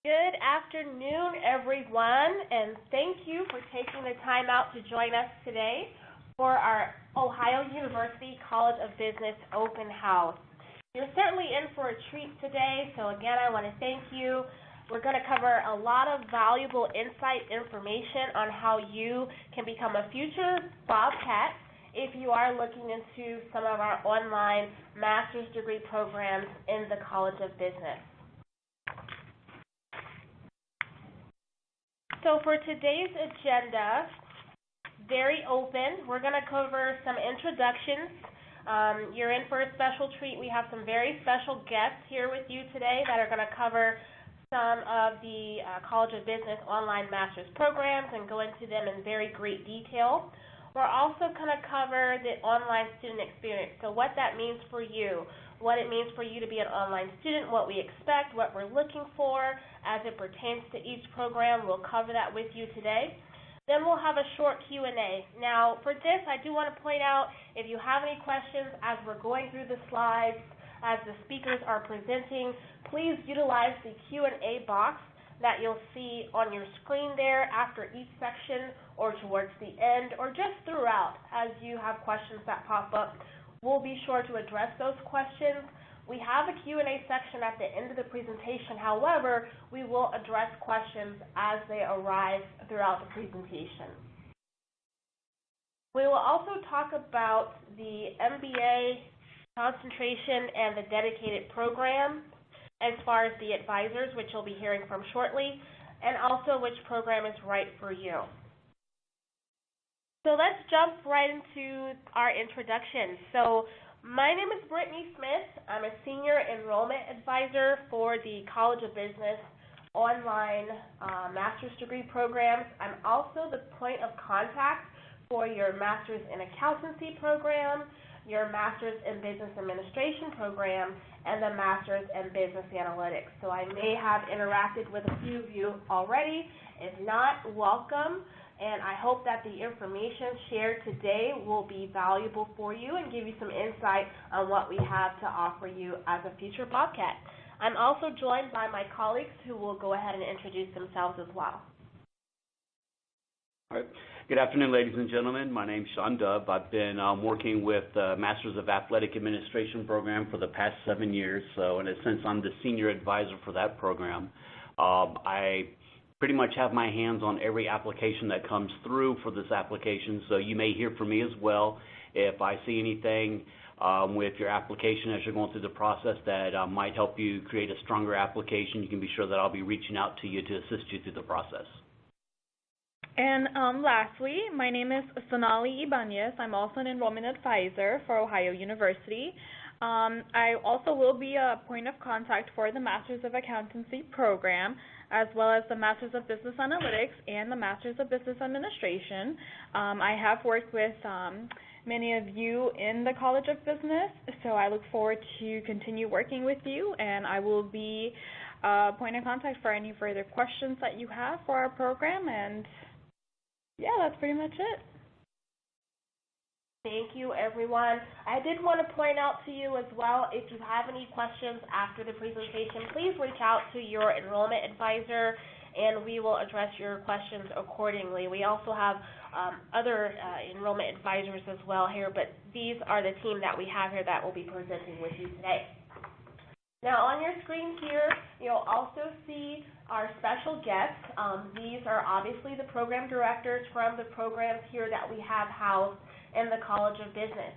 Good afternoon, everyone, and thank you for taking the time out to join us today for our Ohio University College of Business Open House. You're certainly in for a treat today, so again, I want to thank you. We're going to cover a lot of valuable insight information on how you can become a future Bobcat if you are looking into some of our online master's degree programs in the College of Business. So for today's agenda, very open. We're going to cover some introductions. You're in for a special treat. We have some very special guests here with you today that are going to cover some of the College of Business online master's programs and go into them in very great detail. We're also going to cover the online student experience, so what that means for you, what it means for you to be an online student, what we expect, what we're looking for as it pertains to each program. We'll cover that with you today. Then we'll have a short Q&A. Now, for this, I do want to point out, if you have any questions as we're going through the slides, as the speakers are presenting, please utilize the Q&A box that you'll see on your screen there after each section or towards the end or just throughout as you have questions that pop up. We'll be sure to address those questions. We have a Q&A section at the end of the presentation. However, we will address questions as they arise throughout the presentation. We will also talk about the MBA concentration and the dedicated program, as far as the advisors, which you'll be hearing from shortly, and also which program is right for you. So let's jump right into our introduction. So my name is Brittany Smith. I'm a senior enrollment advisor for the College of Business online master's degree programs. I'm also the point of contact for your master's in accountancy program, your Master's in Business Administration program, and the Master's in Business Analytics. So I may have interacted with a few of you already. If not, welcome, and I hope that the information shared today will be valuable for you and give you some insight on what we have to offer you as a future Bobcat. I'm also joined by my colleagues who will go ahead and introduce themselves as well. All right. Good afternoon, ladies and gentlemen. My name is Sean Dubb. I've been working with the Masters of Athletic Administration program for the past 7 years. So in a sense, I'm the senior advisor for that program. I pretty much have my hands on every application that comes through for this application. So you may hear from me as well. If I see anything with your application as you're going through the process that might help you create a stronger application, you can be sure that I'll be reaching out to you to assist you through the process. And lastly, my name is Sonali Ibanez. I'm also an enrollment advisor for Ohio University. I also will be a point of contact for the Masters of Accountancy program, as well as the Masters of Business Analytics and the Masters of Business Administration. I have worked with many of you in the College of Business, so I look forward to continue working with you, and I will be a point of contact for any further questions that you have for our program. And yeah, that's pretty much it. Thank you, everyone. I did want to point out to you as well, if you have any questions after the presentation, please reach out to your enrollment advisor, and we will address your questions accordingly. We also have other enrollment advisors as well here, but these are the team that we have here that will be presenting with you today. Now, on your screen here, you'll also see our special guests. These are obviously the program directors from the programs here that we have housed in the College of Business.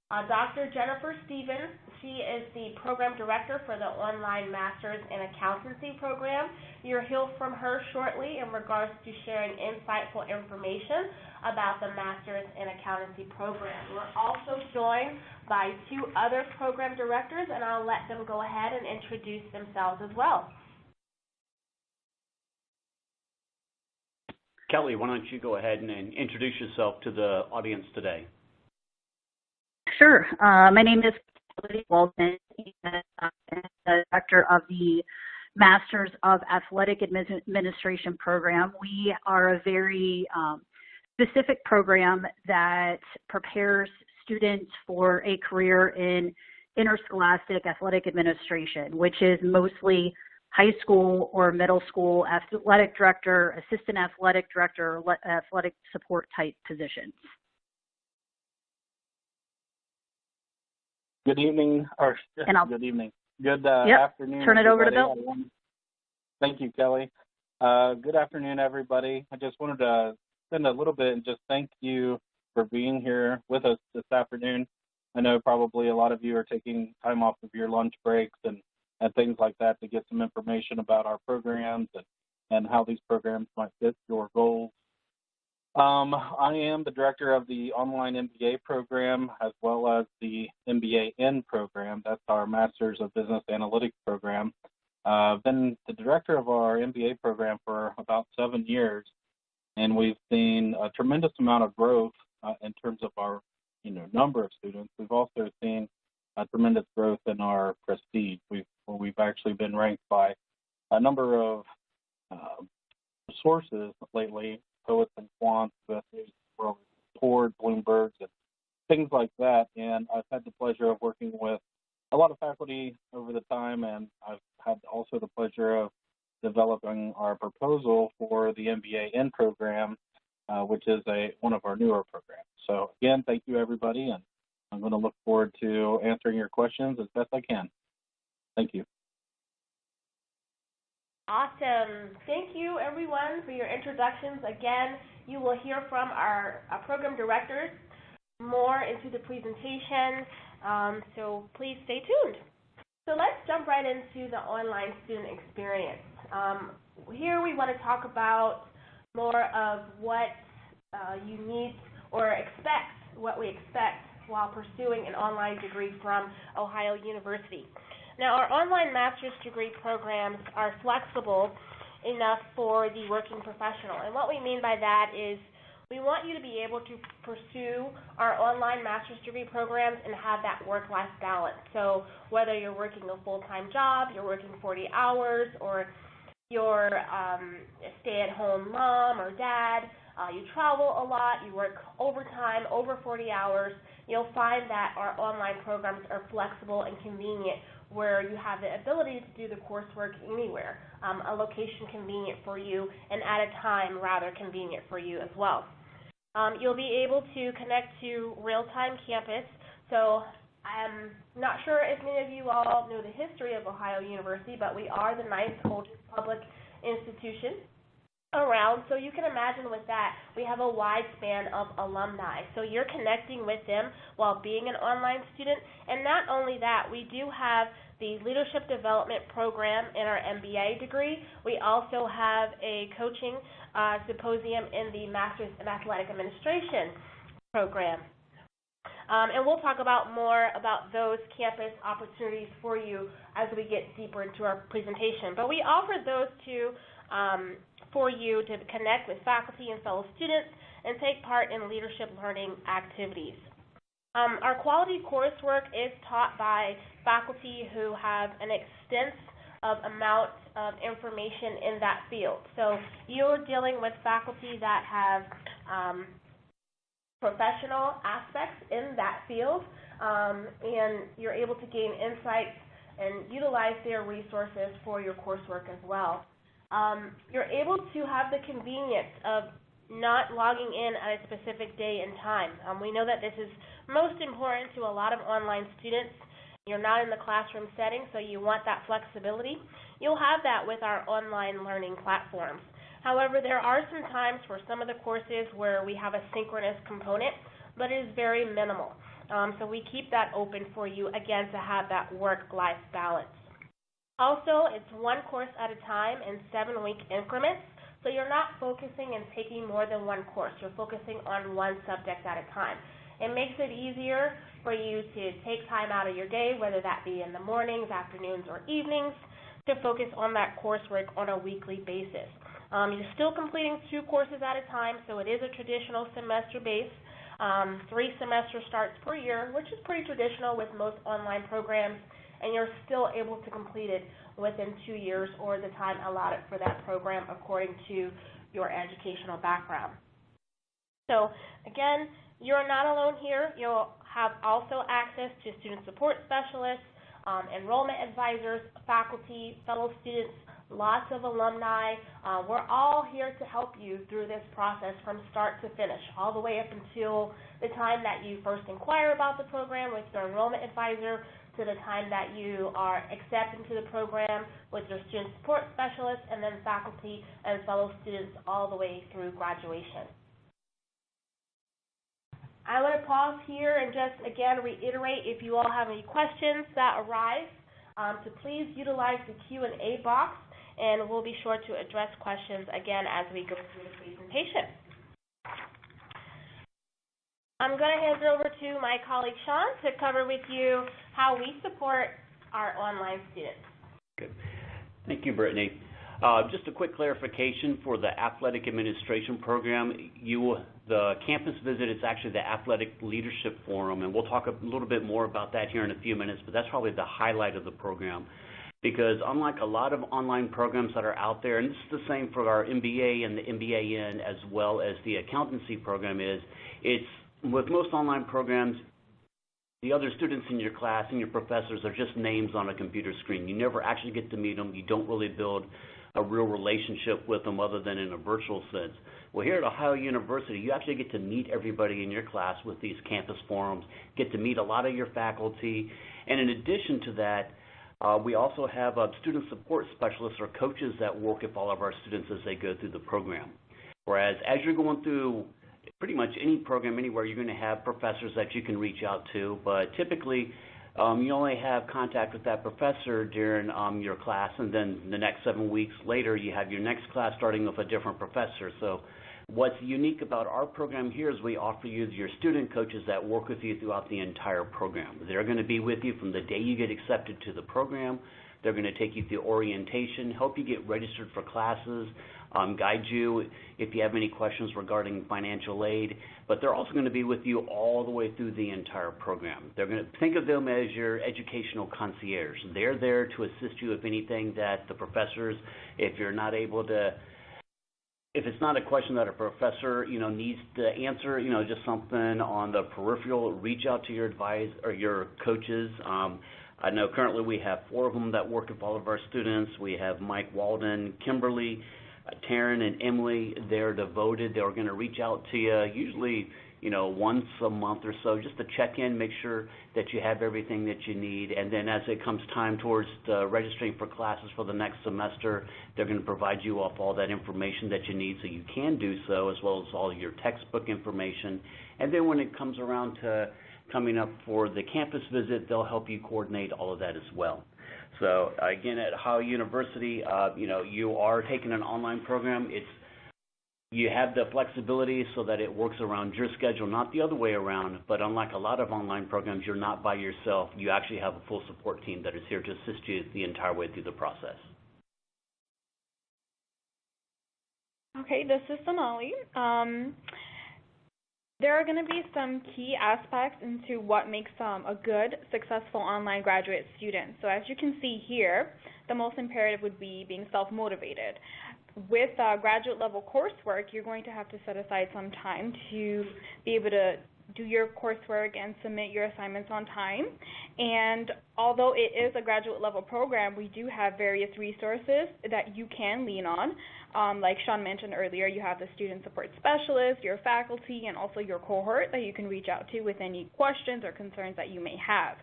Dr. Jennifer Stevens, she is the program director for the online Masters in Accountancy program. You'll hear from her shortly in regards to sharing insightful information about the Masters in Accountancy program. We're also joined by 2 other program directors, and I'll let them go ahead and introduce themselves as well. Kelly, why don't you go ahead and introduce yourself to the audience today? Sure. My name is Kelly Walton, and I'm the director of the Masters of Athletic Administration program. We are a very specific program that prepares students for a career in interscholastic athletic administration, which is mostly high school or middle school athletic director, assistant athletic director, or athletic support type positions. Good evening, or good evening. Good afternoon. Turn it over to everybody. Bill. Thank you, Kelly. Good afternoon, everybody. I just wanted to spend a little bit and just thank you for being here with us this afternoon. I know probably a lot of you are taking time off of your lunch breaks and things like that to get some information about our programs and how these programs might fit your goals. I am the director of the online MBA program as well as the MBA-N program. That's our Master's of Business Analytics program. I've been the director of our MBA program for about 7 years, and we've seen a tremendous amount of growth in terms of our number of students. We've also seen a tremendous growth in our prestige. We've actually been ranked by a number of sources lately, Poets and Quants, Best News World Report, Bloomberg, and things like that. And I've had the pleasure of working with a lot of faculty over the time, and I've had also the pleasure of developing our proposal for the MBA-N program, which is one of our newer programs. So again, thank you, everybody, and I'm going to look forward to answering your questions as best I can. Thank you. Awesome. Thank you, everyone, for your introductions. Again, you will hear from our program directors more into the presentation, so please stay tuned. So let's jump right into the online student experience. Here we want to talk about more of what you need or expect, what we expect while pursuing an online degree from Ohio University. Now, our online master's degree programs are flexible enough for the working professional. And what we mean by that is we want you to be able to pursue our online master's degree programs and have that work-life balance. So whether you're working a full-time job, you're working 40 hours, or you're a stay-at-home mom or dad, you travel a lot, you work overtime, over 40 hours, you'll find that our online programs are flexible and convenient, where you have the ability to do the coursework anywhere, a location convenient for you, and at a time rather convenient for you as well. You'll be able to connect to real-time campus. So I'm not sure if many of you all know the history of Ohio University, but we are the 9th oldest public institution around. So you can imagine with that, we have a wide span of alumni. So you're connecting with them while being an online student. And not only that, we do have the leadership development program in our MBA degree. We also have a coaching symposium in the Master's in Athletic Administration program. And we'll talk about more about those campus opportunities for you as we get deeper into our presentation. But we offer those for you to connect with faculty and fellow students and take part in leadership learning activities. Our quality coursework is taught by faculty who have an extensive amount of information in that field. So you're dealing with faculty that have professional aspects in that field, and you're able to gain insights and utilize their resources for your coursework as well. You're able to have the convenience of not logging in at a specific day and time. We know that this is most important to a lot of online students. You're not in the classroom setting, so you want that flexibility. You'll have that with our online learning platforms. However, there are some times for some of the courses where we have a synchronous component, but it is very minimal. So we keep that open for you, again, to have that work-life balance. Also, it's one course at a time in 7-week increments, so you're not focusing and taking more than one course. You're focusing on one subject at a time. It makes it easier for you to take time out of your day, whether that be in the mornings, afternoons, or evenings, to focus on that coursework on a weekly basis. You're still completing 2 courses at a time, so it is a traditional semester base. 3 semester starts per year, which is pretty traditional with most online programs, and you're still able to complete it within 2 years or the time allotted for that program according to your educational background. So again, you're not alone here. You'll have also access to student support specialists, enrollment advisors, faculty, fellow students, lots of alumni. We're all here to help you through this process from start to finish, all the way up until the time that you first inquire about the program with your enrollment advisor, to the time that you are accepted into the program with your student support specialist, and then faculty and fellow students all the way through graduation. I want to pause here and just again reiterate, if you all have any questions that arise, to please utilize the Q&A box, and we'll be sure to address questions again as we go through the presentation. I'm going to hand it over to my colleague Sean to cover with you how we support our online students. Good. Thank you, Brittany. Just a quick clarification for the athletic administration program. The campus visit is actually the athletic leadership forum, and we'll talk a little bit more about that here in a few minutes, but that's probably the highlight of the program. Because unlike a lot of online programs that are out there, and this is the same for our MBA and the MBAN as well as the accountancy program, it's with most online programs, the other students in your class and your professors are just names on a computer screen. You never actually get to meet them. You don't really build a real relationship with them other than in a virtual sense. Well, here at Ohio University, you actually get to meet everybody in your class with these campus forums, get to meet a lot of your faculty, and in addition to that, we also have student support specialists or coaches that work with all of our students as they go through the program. Whereas as you're going through pretty much any program anywhere, you're going to have professors that you can reach out to, but typically you only have contact with that professor during your class, and then the next 7 weeks later you have your next class starting with a different professor. So what's unique about our program here is we offer you your student coaches that work with you throughout the entire program. They're going to be with you from the day you get accepted to the program. They're going to take you through orientation, help you get registered for classes, guide you if you have any questions regarding financial aid, but they're also going to be with you all the way through the entire program. They're going to think of them as your educational concierge. They're there to assist you with anything that the professors, if you're not able to, if it's not a question that a professor, needs to answer, just something on the peripheral, reach out to your advisor or your coaches. I know currently we have 4 of them that work with all of our students. We have Mike Walden, Kimberly, Taryn, and Emily. They're devoted. They're going to reach out to you usually, once a month or so, just to check in, make sure that you have everything that you need. And then as it comes time towards registering for classes for the next semester, they're going to provide you off all that information that you need so you can do so, as well as all your textbook information. And then when it comes around to coming up for the campus visit, they'll help you coordinate all of that as well. So again, at Ohio University, you are taking an online program. You have the flexibility so that it works around your schedule, not the other way around. But unlike a lot of online programs, you're not by yourself. You actually have a full support team that is here to assist you the entire way through the process. Okay, this is Sonali. There are going to be some key aspects into what makes a good, successful online graduate student. So as you can see here, the most imperative would be being self-motivated. With graduate level coursework, you're going to have to set aside some time to be able to do your coursework and submit your assignments on time. And although it is a graduate level program, we do have various resources that you can lean on. Like Sean mentioned earlier, you have the student support specialist, your faculty, and also your cohort that you can reach out to with any questions or concerns that you may have.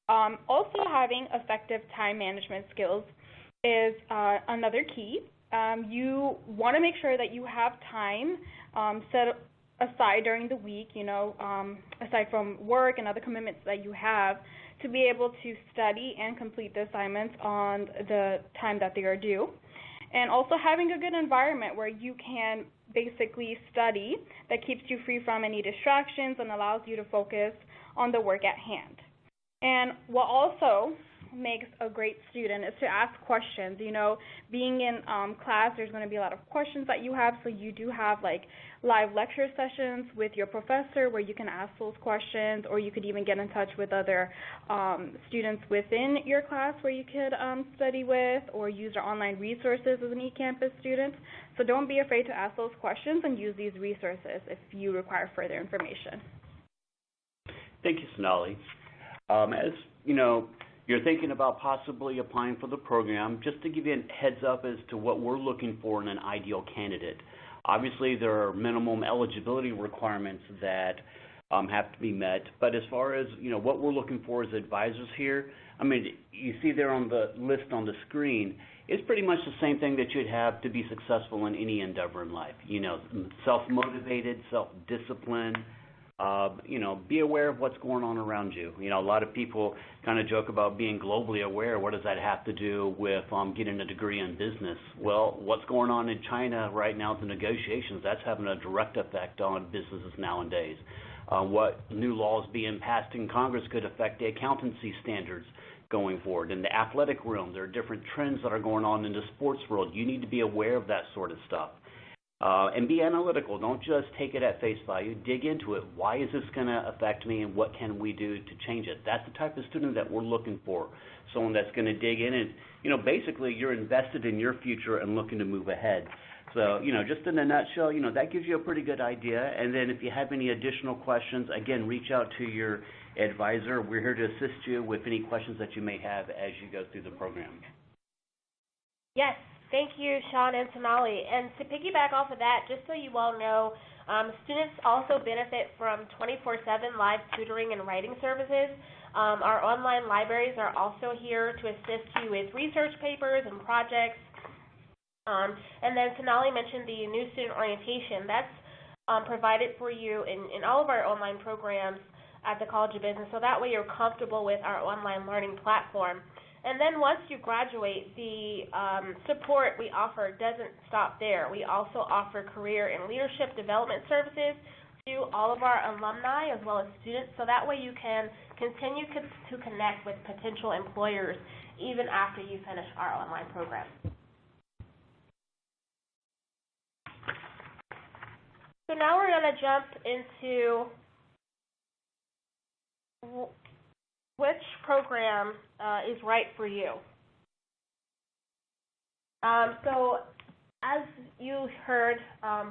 Also, having effective time management skills is another key. You want to make sure that you have time set aside during the week, aside from work and other commitments that you have, to be able to study and complete the assignments on the time that they are due. And also having a good environment where you can basically study that keeps you free from any distractions and allows you to focus on the work at hand. And what also makes a great student is to ask questions. Being in class, there's going to be a lot of questions that you have, so you do have live lecture sessions with your professor where you can ask those questions, or you could even get in touch with other students within your class where you could study with, or use our online resources as an eCampus student. So don't be afraid to ask those questions and use these resources if you require further information. Thank you, Sonali. As you're thinking about possibly applying for the program, just to give you a heads up as to what we're looking for in an ideal candidate. Obviously, there are minimum eligibility requirements that have to be met, but as far as what we're looking for as advisors here, I mean, you see there on the list on the screen, it's pretty much the same thing that you'd have to be successful in any endeavor in life. Self-motivated, self-disciplined. Be aware of what's going on around you. A lot of people kind of joke about being globally aware. What does that have to do with getting a degree in business? Well, what's going on in China right now, the negotiations, that's having a direct effect on businesses nowadays. What new laws being passed in Congress could affect the accountancy standards going forward. In the athletic realm, there are different trends that are going on in the sports world. You need to be aware of that sort of stuff. And be analytical. Don't just take it at face value. Dig into it. Why is this going to affect me, and what can we do to change it? That's the type of student that we're looking for, someone that's going to dig in and, basically you're invested in your future and looking to move ahead. So, just in a nutshell, that gives you a pretty good idea. And then if you have any additional questions, again, reach out to your advisor. We're here to assist you with any questions that you may have as you go through the program. Yes. Thank you, Sean and Sonali. And to piggyback off of that, just so you all know, students also benefit from 24/7 live tutoring and writing services. Our online libraries are also here to assist you with research papers and projects. And then Sonali mentioned the new student orientation. That's provided for you in all of our online programs at the College of Business, so that way you're comfortable with our online learning platform. And then once you graduate, the support we offer doesn't stop there. We also offer career and leadership development services to all of our alumni as well as students, so that way you can continue to connect with potential employers even after you finish our online program. So now we're going to jump into which program is right for you. So as you heard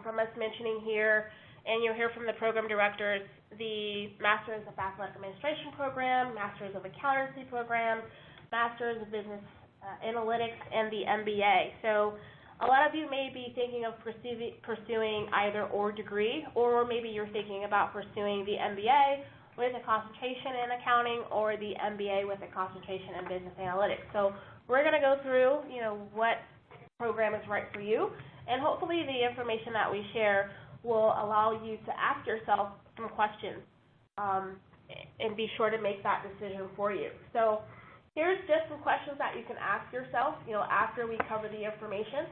from us mentioning here, and you'll hear from the program directors, the Masters of Athletic Administration program, Masters of Accountancy program, Masters of Business Analytics, and the MBA. So a lot of you may be thinking of pursuing either or degree, or maybe you're thinking about pursuing the MBA with a concentration in accounting, or the MBA with a concentration in business analytics. So we're going to go through, what program is right for you, and hopefully the information that we share will allow you to ask yourself some questions and be sure to make that decision for you. So here's just some questions that you can ask yourself, after we cover the information.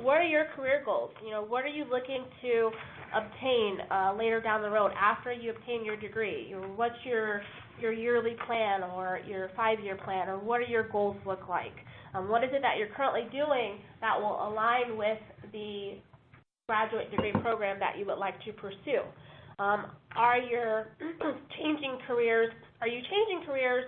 What are your career goals? What are you looking to obtain later down the road after you obtain your degree? What's your yearly plan or your 5-year plan, or what do your goals look like? What is it that you're currently doing that will align with the graduate degree program that you would like to pursue? Are you changing careers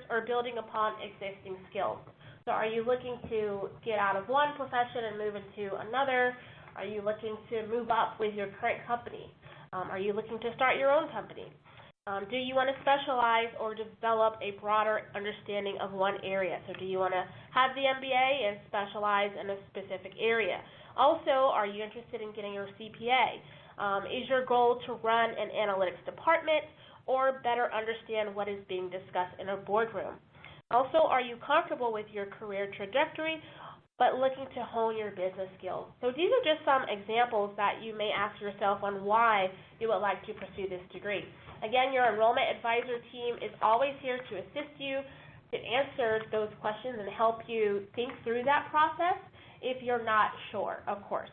or building upon existing skills? So are you looking to get out of one profession and move into another? Are you looking to move up with your current company? Are you looking to start your own company? Do you want to specialize or develop a broader understanding of one area? So do you want to have the MBA and specialize in a specific area? Also, are you interested in getting your CPA? Is your goal to run an analytics department or better understand what is being discussed in a boardroom? Also, are you comfortable with your career trajectory but looking to hone your business skills? So these are just some examples that you may ask yourself on why you would like to pursue this degree. Again, your enrollment advisor team is always here to assist you to answer those questions and help you think through that process if you're not sure, of course.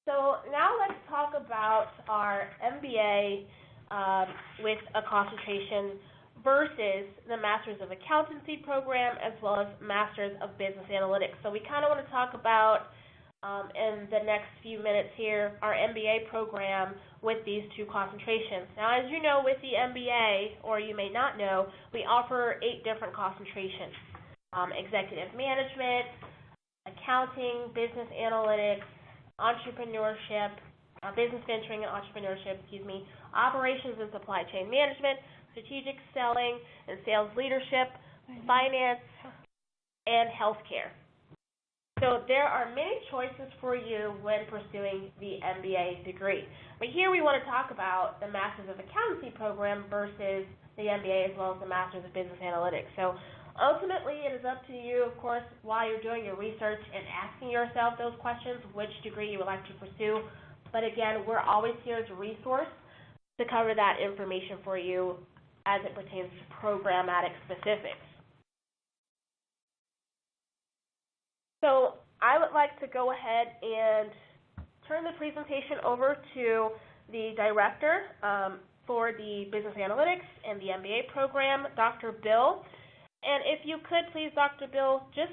So now let's talk about our MBA with a concentration versus the Masters of Accountancy program as well as Masters of Business Analytics. So we kind of want to talk about, in the next few minutes here, our MBA program with these two concentrations. Now, as you know, with the MBA, or you may not know, we offer 8 different concentrations: executive management, accounting, business analytics, entrepreneurship, business venturing and entrepreneurship, operations and supply chain management, strategic selling and sales leadership, finance, and healthcare. So there are many choices for you when pursuing the MBA degree. But here we want to talk about the Masters of Accountancy program versus the MBA as well as the Masters of Business Analytics. So ultimately, it is up to you, of course, while you're doing your research and asking yourself those questions, which degree you would like to pursue. But again, we're always here as a resource to cover that information for you as it pertains to programmatic specifics. So I would like to go ahead and turn the presentation over to the director for the Business Analytics and the MBA program, Dr. Bill. And if you could please, Dr. Bill, just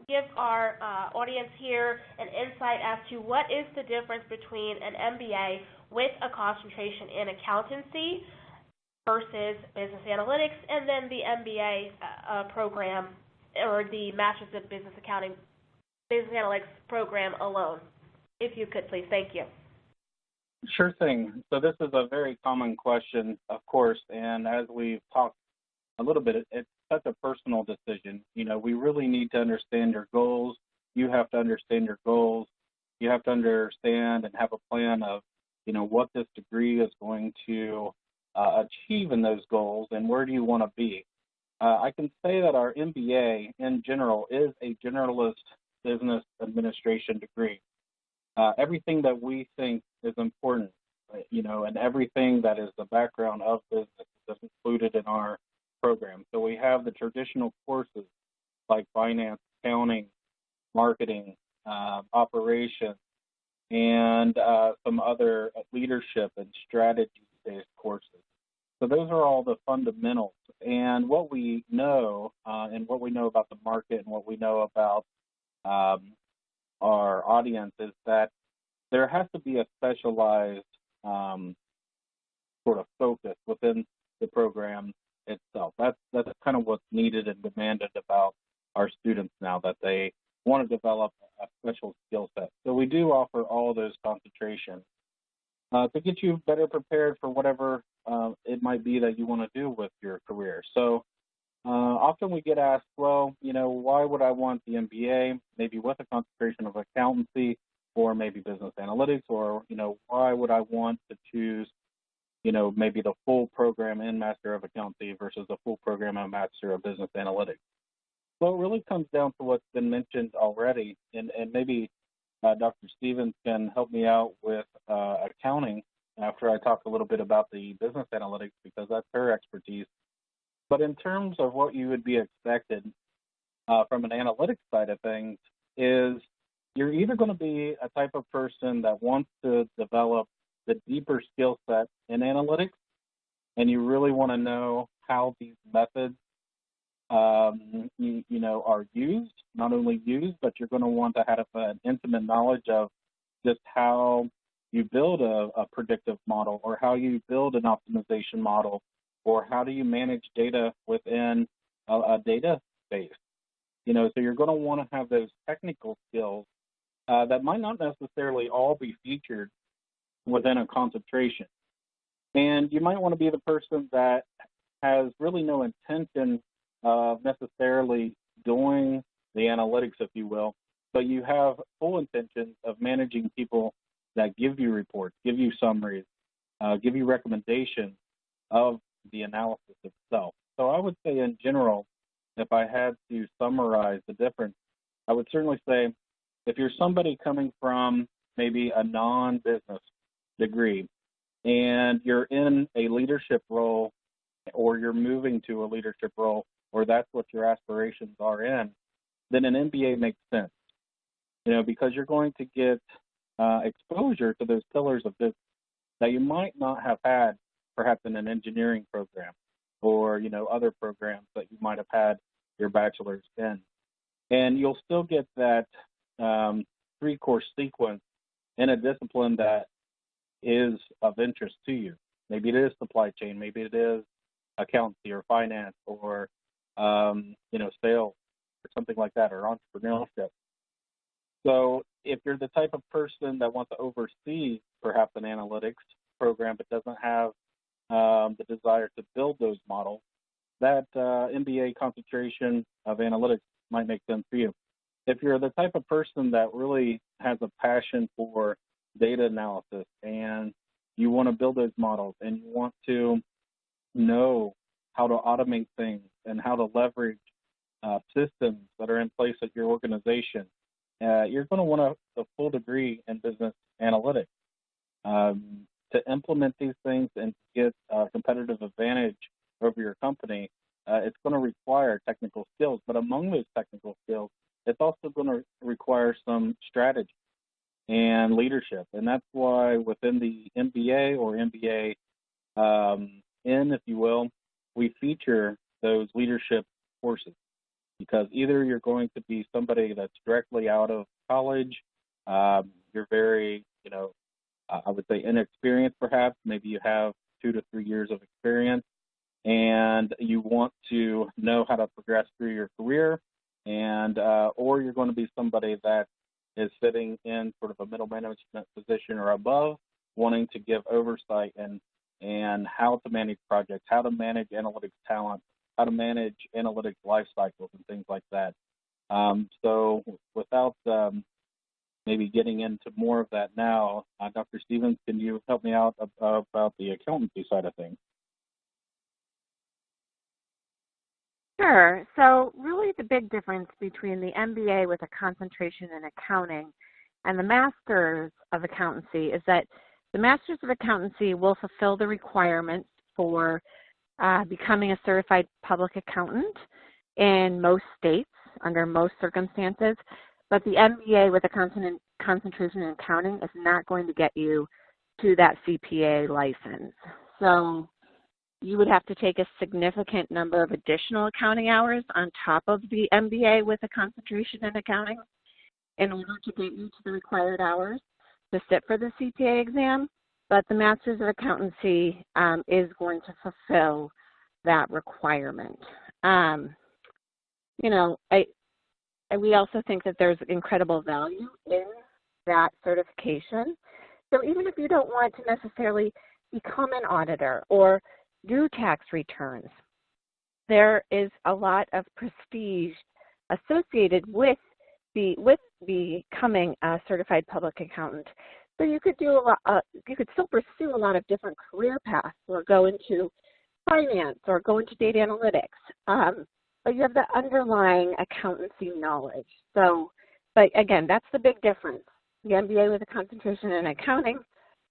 give our audience here an insight as to what is the difference between an MBA with a concentration in accountancy versus business analytics, and then the MBA program or the Masters of Business Analytics program alone. If you could, please. Thank you. Sure thing. So this is a very common question, of course, and as we've talked a little bit, it's such a personal decision. We really need to understand your goals. You have to understand your goals. You have to understand and have a plan of, what this degree is going to achieve in those goals and where do you want to be. I can say that our MBA in general is a generalist business administration degree. Everything that we think is important, and everything that is the background of business is included in our program. So we have the traditional courses like finance, accounting, marketing, operations, and some other leadership and strategy-based courses. So those are all the fundamentals. And what we know, about the market and what we know about our audience is that there has to be a specialized sort of focus within the program itself. That's kind of what's needed and demanded about our students now, that they want to develop a special skill set. So we do offer all those concentrations to get you better prepared for whatever it might be that you want to do with your career. So often we get asked, well, why would I want the MBA, maybe with a concentration of accountancy or maybe business analytics, or, why would I want to choose, maybe the full program in Master of Accountancy versus the full program in Master of Business Analytics? Well, it really comes down to what's been mentioned already, and maybe Dr. Stevens can help me out with accounting after I talk a little bit about the business analytics, because that's her expertise. But in terms of what you would be expected from an analytics side of things is you're either going to be a type of person that wants to develop the deeper skill set in analytics, and you really want to know how these methods are used, not only used, but you're going to want to have an intimate knowledge of just how you build a predictive model, or how you build an optimization model, or how do you manage data within a database. So you're going to want to have those technical skills that might not necessarily all be featured within a concentration. And you might want to be the person that has really no intention of necessarily doing the analytics, if you will, but you have full intentions of managing people that give you reports, give you summaries, give you recommendations of the analysis itself. So I would say in general, if I had to summarize the difference, I would certainly say if you're somebody coming from maybe a non-business degree and you're in a leadership role, or you're moving to a leadership role, or that's what your aspirations are in, then an MBA makes sense, because you're going to get exposure to those pillars of business that you might not have had perhaps in an engineering program, or, other programs that you might have had your bachelor's in. And you'll still get that 3-course sequence in a discipline that is of interest to you. Maybe it is supply chain, maybe it is accountancy or finance, or sales, or something like that, or entrepreneurship. So if you're the type of person that wants to oversee perhaps an analytics program but doesn't have the desire to build those models, that MBA concentration of analytics might make sense for you. If you're the type of person that really has a passion for data analysis and you want to build those models and you want to know how to automate things and how to leverage systems that are in place at your organization, you're going to want a full degree in business analytics. To implement these things and get a competitive advantage over your company, it's going to require technical skills. But among those technical skills, it's also going to require some strategy and leadership. And that's why within the MBA or MBA if you will, we feature those leadership courses, because either you're going to be somebody that's directly out of college, you're very, I would say inexperienced perhaps, maybe you have 2 to 3 years of experience, and you want to know how to progress through your career, and or you're going to be somebody that is sitting in sort of a middle management position or above, wanting to give oversight and how to manage projects, how to manage analytics talent, how to manage analytics life cycles and things like that. So without maybe getting into more of that now, Dr. Stevens, can you help me out about the accountancy side of things? Sure. So really the big difference between the MBA with a concentration in accounting and the Master's of Accountancy is that the Master's of Accountancy will fulfill the requirements for becoming a certified public accountant in most states under most circumstances, but the MBA with a concentration in accounting is not going to get you to that CPA license. So you would have to take a significant number of additional accounting hours on top of the MBA with a concentration in accounting in order to get you to the required hours to sit for the CPA exam, but the Master's of Accountancy is going to fulfill that requirement. We also think that there's incredible value in that certification. So even if you don't want to necessarily become an auditor or do tax returns, there is a lot of prestige associated with becoming a certified public accountant. So you could do you could still pursue a lot of different career paths, or go into finance, or go into data analytics. But you have the underlying accountancy knowledge. So, but again, that's the big difference. The MBA with a concentration in accounting,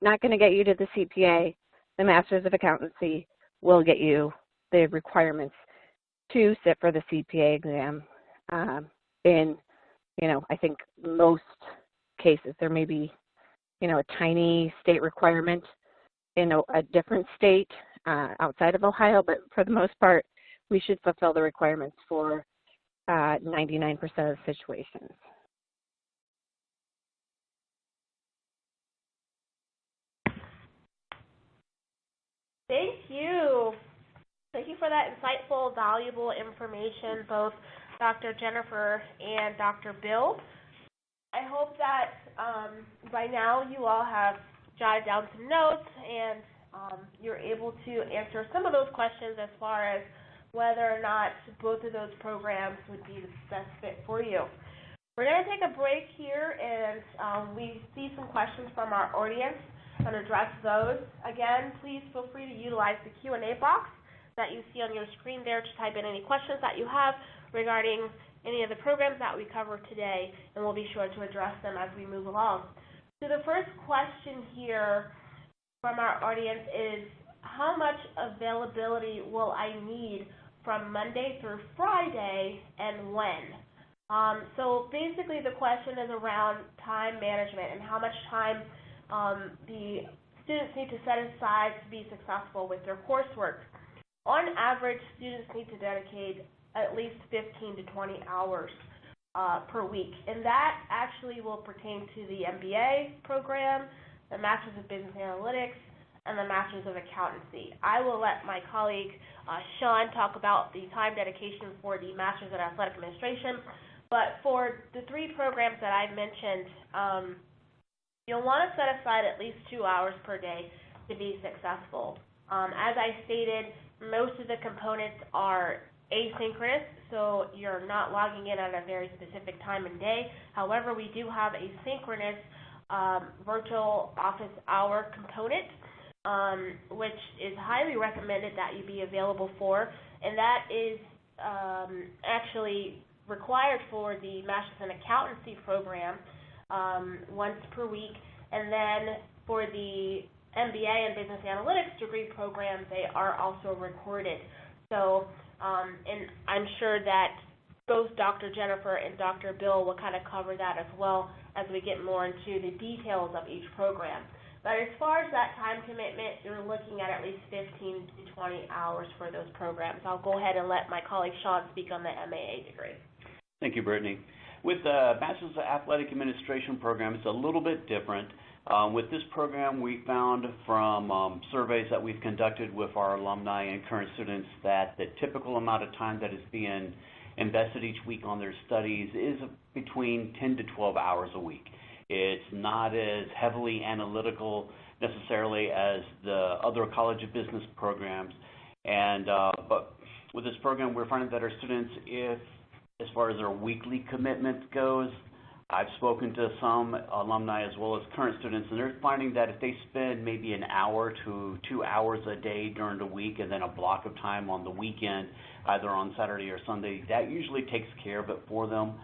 not going to get you to the CPA. The Master's of Accountancy will get you the requirements to sit for the CPA exam. I think most cases there may be, a tiny state requirement in a different state outside of Ohio, but for the most part, we should fulfill the requirements for 99% of situations. Thank you. Thank you for that insightful, valuable information, both Dr. Jennifer and Dr. Bill. I hope that by now you all have jotted down some notes and you're able to answer some of those questions as far as whether or not both of those programs would be the best fit for you. We're going to take a break here, and we see some questions from our audience and address those. Again, please feel free to utilize the Q&A box that you see on your screen there to type in any questions that you have regarding any of the programs that we cover today, and we'll be sure to address them as we move along. So the first question here from our audience is, how much availability will I need from Monday through Friday, and when? So basically the question is around time management and how much time the students need to set aside to be successful with their coursework. On average, students need to dedicate at least 15 to 20 hours per week, and that actually will pertain to the MBA program, the Master's of Business Analytics, and the Master's of Accountancy. I will let my colleague Sean talk about the time dedication for the Master's of Athletic Administration, but for the three programs that I mentioned, You'll want to set aside at least 2 hours per day to be successful. As I stated, most of the components are asynchronous, so you're not logging in at a very specific time and day. However, we do have a synchronous virtual office hour component, which is highly recommended that you be available for, and that is actually required for the Master's in Accountancy program once per week, and then for the MBA and Business Analytics degree program, they are also recorded. So, and I'm sure that both Dr. Jennifer and Dr. Bill will kind of cover that as well as we get more into the details of each program. But as far as that time commitment, you're looking at least 15 to 20 hours for those programs. I'll go ahead and let my colleague Sean speak on the MAA degree. Thank you, Brittany. With the Master's of Athletic Administration program, it's a little bit different. With this program, we found from surveys that we've conducted with our alumni and current students that the typical amount of time that is being invested each week on their studies is between 10 to 12 hours a week. It's not as heavily analytical necessarily as the other College of Business programs, and but with this program, we're finding that our students, as far as their weekly commitment goes, I've spoken to some alumni as well as current students, and they're finding that if they spend maybe an hour to 2 hours a day during the week and then a block of time on the weekend, either on Saturday or Sunday, that usually takes care of it for them.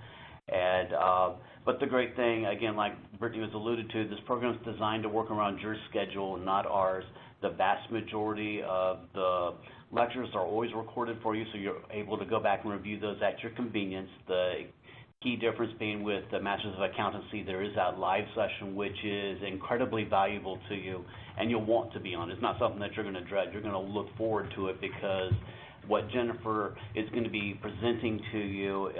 And but the great thing, again, like Brittany was alluded to, this program is designed to work around your schedule, not ours. The vast majority of the lectures are always recorded for you, so you're able to go back and review those at your convenience. The key difference being with the Master's of Accountancy, there is that live session, which is incredibly valuable to you, and you'll want to be on. It's not something that you're going to dread. You're going to look forward to it because what Jennifer is going to be presenting to you,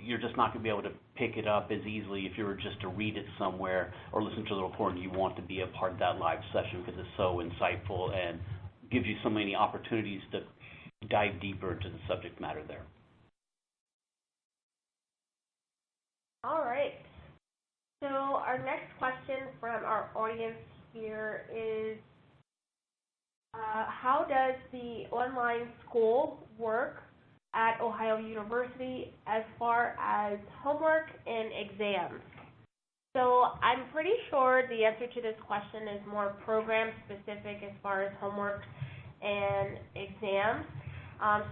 you're just not going to be able to pick it up as easily if you were just to read it somewhere or listen to the recording. You want to be a part of that live session because it's so insightful and gives you so many opportunities to dive deeper into the subject matter there. All right. So our next question from our audience here is, how does the online school work at Ohio University as far as homework and exams? So I'm pretty sure the answer to this question is more program specific as far as homework and exams.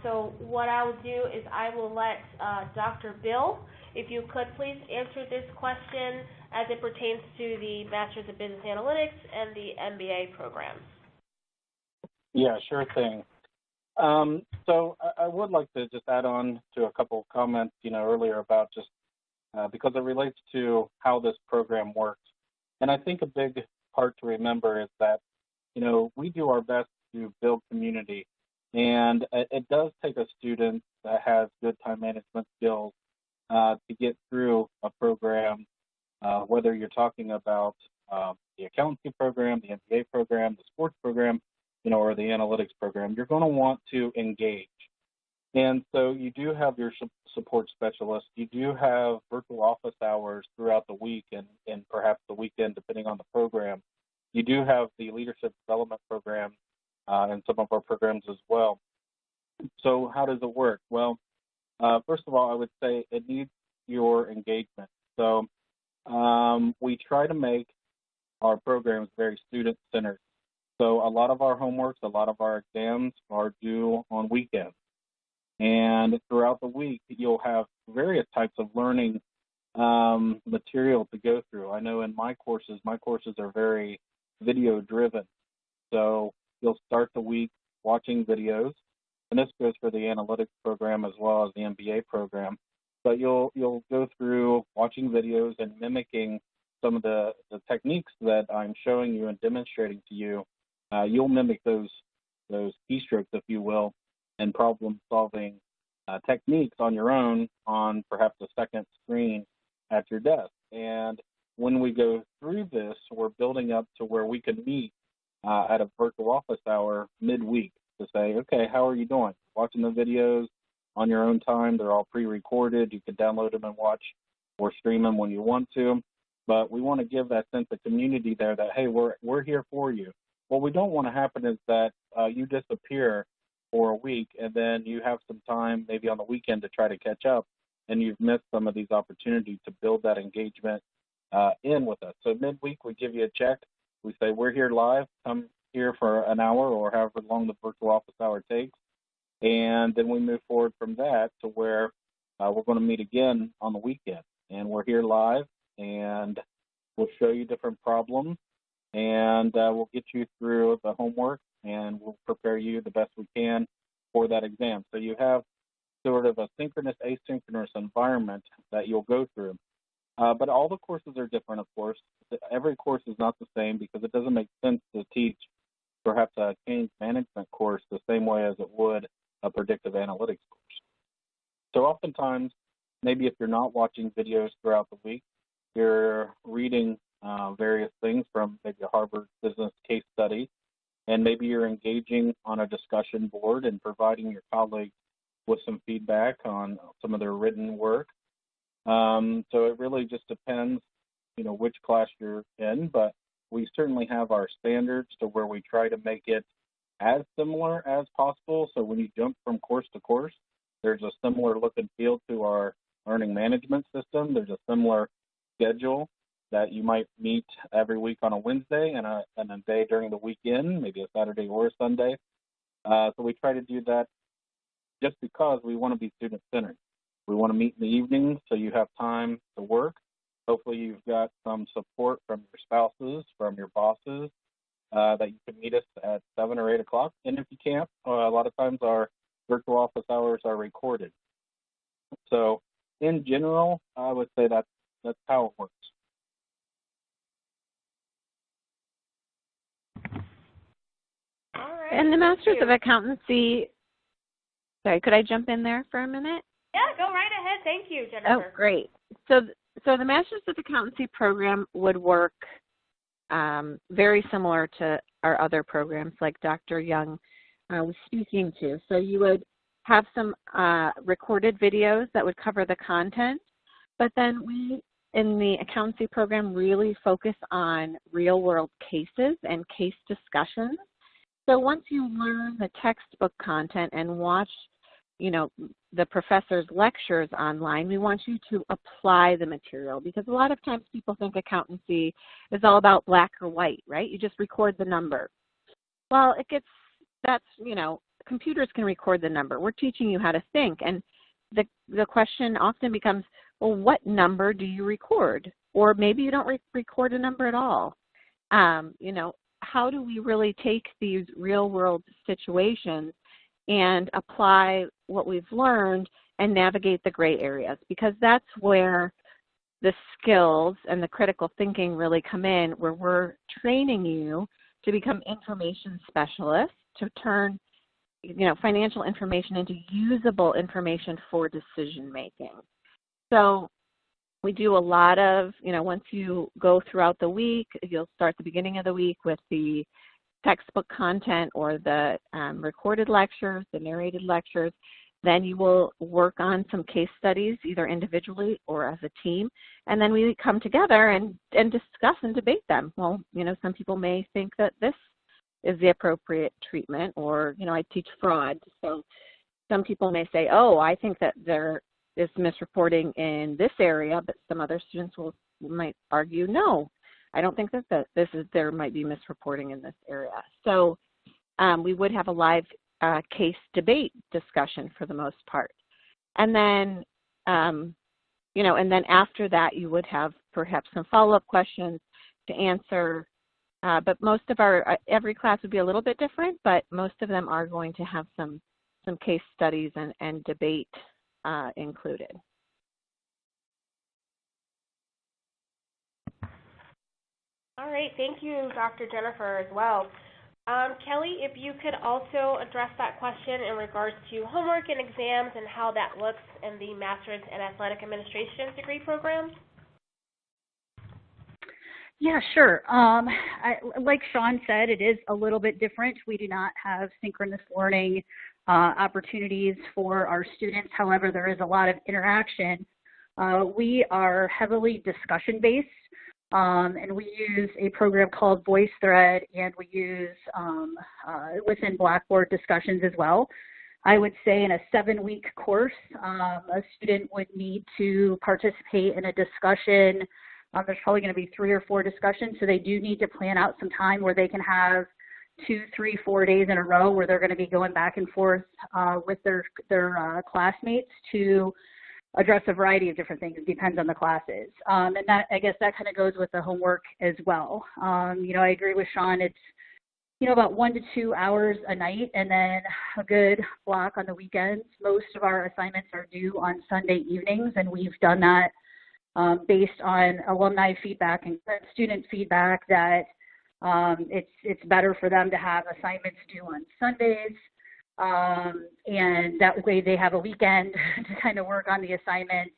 So what I will do is I will let Dr. Bill, if you could please answer this question as it pertains to the Master's of Business Analytics and the MBA programs. Yeah, sure thing. So I would like to just add on to a couple of comments, earlier about just because it relates to how this program works. And I think a big part to remember is that, we do our best to build community. And it does take a student that has good time management skills to get through a program, whether you're talking about the accountancy program, the MBA program, the sports program, or the analytics program. You're going to want to engage. And so you do have your support specialists. You do have virtual office hours throughout the week and perhaps the weekend, depending on the program. You do have the leadership development program and some of our programs as well. So how does it work? Well, first of all, I would say it needs your engagement. So we try to make our programs very student-centered. So a lot of our homeworks, a lot of our exams are due on weekends. And throughout the week, you'll have various types of learning material to go through. I know in my courses are very video-driven. So you'll start the week watching videos, and this goes for the analytics program as well as the MBA program. But you'll go through watching videos and mimicking some of the techniques that I'm showing you and demonstrating to you. You'll mimic those keystrokes, if you will, and problem-solving techniques on your own on perhaps a second screen at your desk. And when we go through this, we're building up to where we can meet at a virtual office hour midweek to say, okay, how are you doing? Watching the videos on your own time. They're all pre-recorded. You can download them and watch or stream them when you want to. but we want to give that sense of community there that, hey, we're here for you. What we don't want to happen is that you disappear for a week and then you have some time maybe on the weekend to try to catch up, and you've missed some of these opportunities to build that engagement in with us. So midweek, we give you a check. We say, we're here live. Come here for an hour or however long the virtual office hour takes. And then we move forward from that to where we're going to meet again on the weekend. And we're here live, and we'll show you different problems, and we'll get you through the homework, and we'll prepare you the best we can for that exam. So you have sort of a synchronous, asynchronous environment that you'll go through. But all the courses are different, of course. Every course is not the same because it doesn't make sense to teach perhaps a change management course the same way as it would a predictive analytics course. So oftentimes, maybe if you're not watching videos throughout the week, you're reading various things from maybe a Harvard business case study, and maybe you're engaging on a discussion board and providing your colleagues with some feedback on some of their written work. So it really just depends, which class you're in, but we certainly have our standards to where we try to make it as similar as possible. So when you jump from course to course, there's a similar look and feel to our learning management system. There's a similar schedule that you might meet every week on a Wednesday and a day during the weekend, maybe a Saturday or a Sunday. So we try to do that just because we want to be student-centered. We want to meet in the evenings so you have time to work. Hopefully you've got some support from your spouses, from your bosses, that you can meet us at 7 or 8 o'clock. And if you can't, a lot of times our virtual office hours are recorded. So in general, I would say that's how it works. All right. And the Masters of Accountancy, sorry, could I jump in there for a minute? Yeah, go right ahead. Thank you, Jennifer. Oh, great. So the Masters of Accountancy program would work very similar to our other programs like Dr. Young was speaking to. So you would have some recorded videos that would cover the content, but then we in the accountancy program really focus on real-world cases and case discussions. So once you learn the textbook content and watch, the professor's lectures online, we want you to apply the material, because a lot of times people think accountancy is all about black or white, right? You just record the number. Well, computers can record the number. We're teaching you how to think, and the question often becomes, well, what number do you record? Or maybe you don't record a number at all. How do we really take these real-world situations and apply what we've learned and navigate the gray areas? Because that's where the skills and the critical thinking really come in, where we're training you to become information specialists, to turn financial information into usable information for decision making. So we do a lot of, once you go throughout the week, you'll start the beginning of the week with the textbook content or the recorded lectures, the narrated lectures. Then you will work on some case studies, either individually or as a team. And then we come together and discuss and debate them. Well, some people may think that this is the appropriate treatment, or, I teach fraud. So some people may say, oh, I think that there is misreporting in this area, but some other students might argue, no, I don't think that there might be misreporting in this area. So we would have a live case debate discussion for the most part. And then, and then after that, you would have perhaps some follow-up questions to answer. But most of every class would be a little bit different, but most of them are going to have some case studies and debate included. All right, thank you, Dr. Jennifer, as well. Kelly, if you could also address that question in regards to homework and exams and how that looks in the Master's in Athletic Administration degree program. Yeah, sure. Like Sean said, it is a little bit different. We do not have synchronous learning opportunities for our students. However, there is a lot of interaction We are heavily discussion-based, and we use a program called VoiceThread, and we use within Blackboard discussions as well. I would say in a 7-week course, a student would need to participate in a discussion. There's probably going to be 3 or 4 discussions, so they do need to plan out some time where they can have 2, 3, 4 days in a row where they're going to be going back and forth with their classmates to address a variety of different things. It depends on the classes. And that, I guess that kind of goes with the homework as well. I agree with Sean. It's, about 1 to 2 hours a night and then a good block on the weekends. Most of our assignments are due on Sunday evenings, and we've done that based on alumni feedback and student feedback that it's better for them to have assignments due on Sundays, and that way they have a weekend to kind of work on the assignments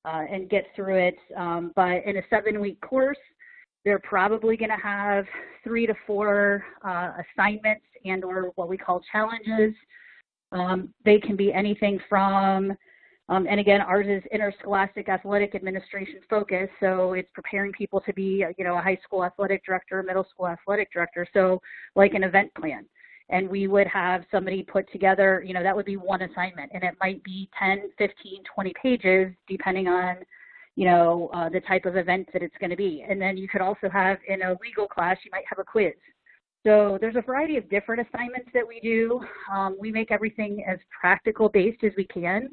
and get through it. But in a 7-week course, they're probably going to have 3 to 4 assignments and or what we call challenges. They can be anything from, and again, ours is interscholastic athletic administration focused, so it's preparing people to be, a high school athletic director, middle school athletic director, so like an event plan. And we would have somebody put together, that would be one assignment, and it might be 10, 15, 20 pages, depending on the type of event that it's going to be. And then you could also have, in a legal class, you might have a quiz. So there's a variety of different assignments that we do. We make everything as practical based as we can.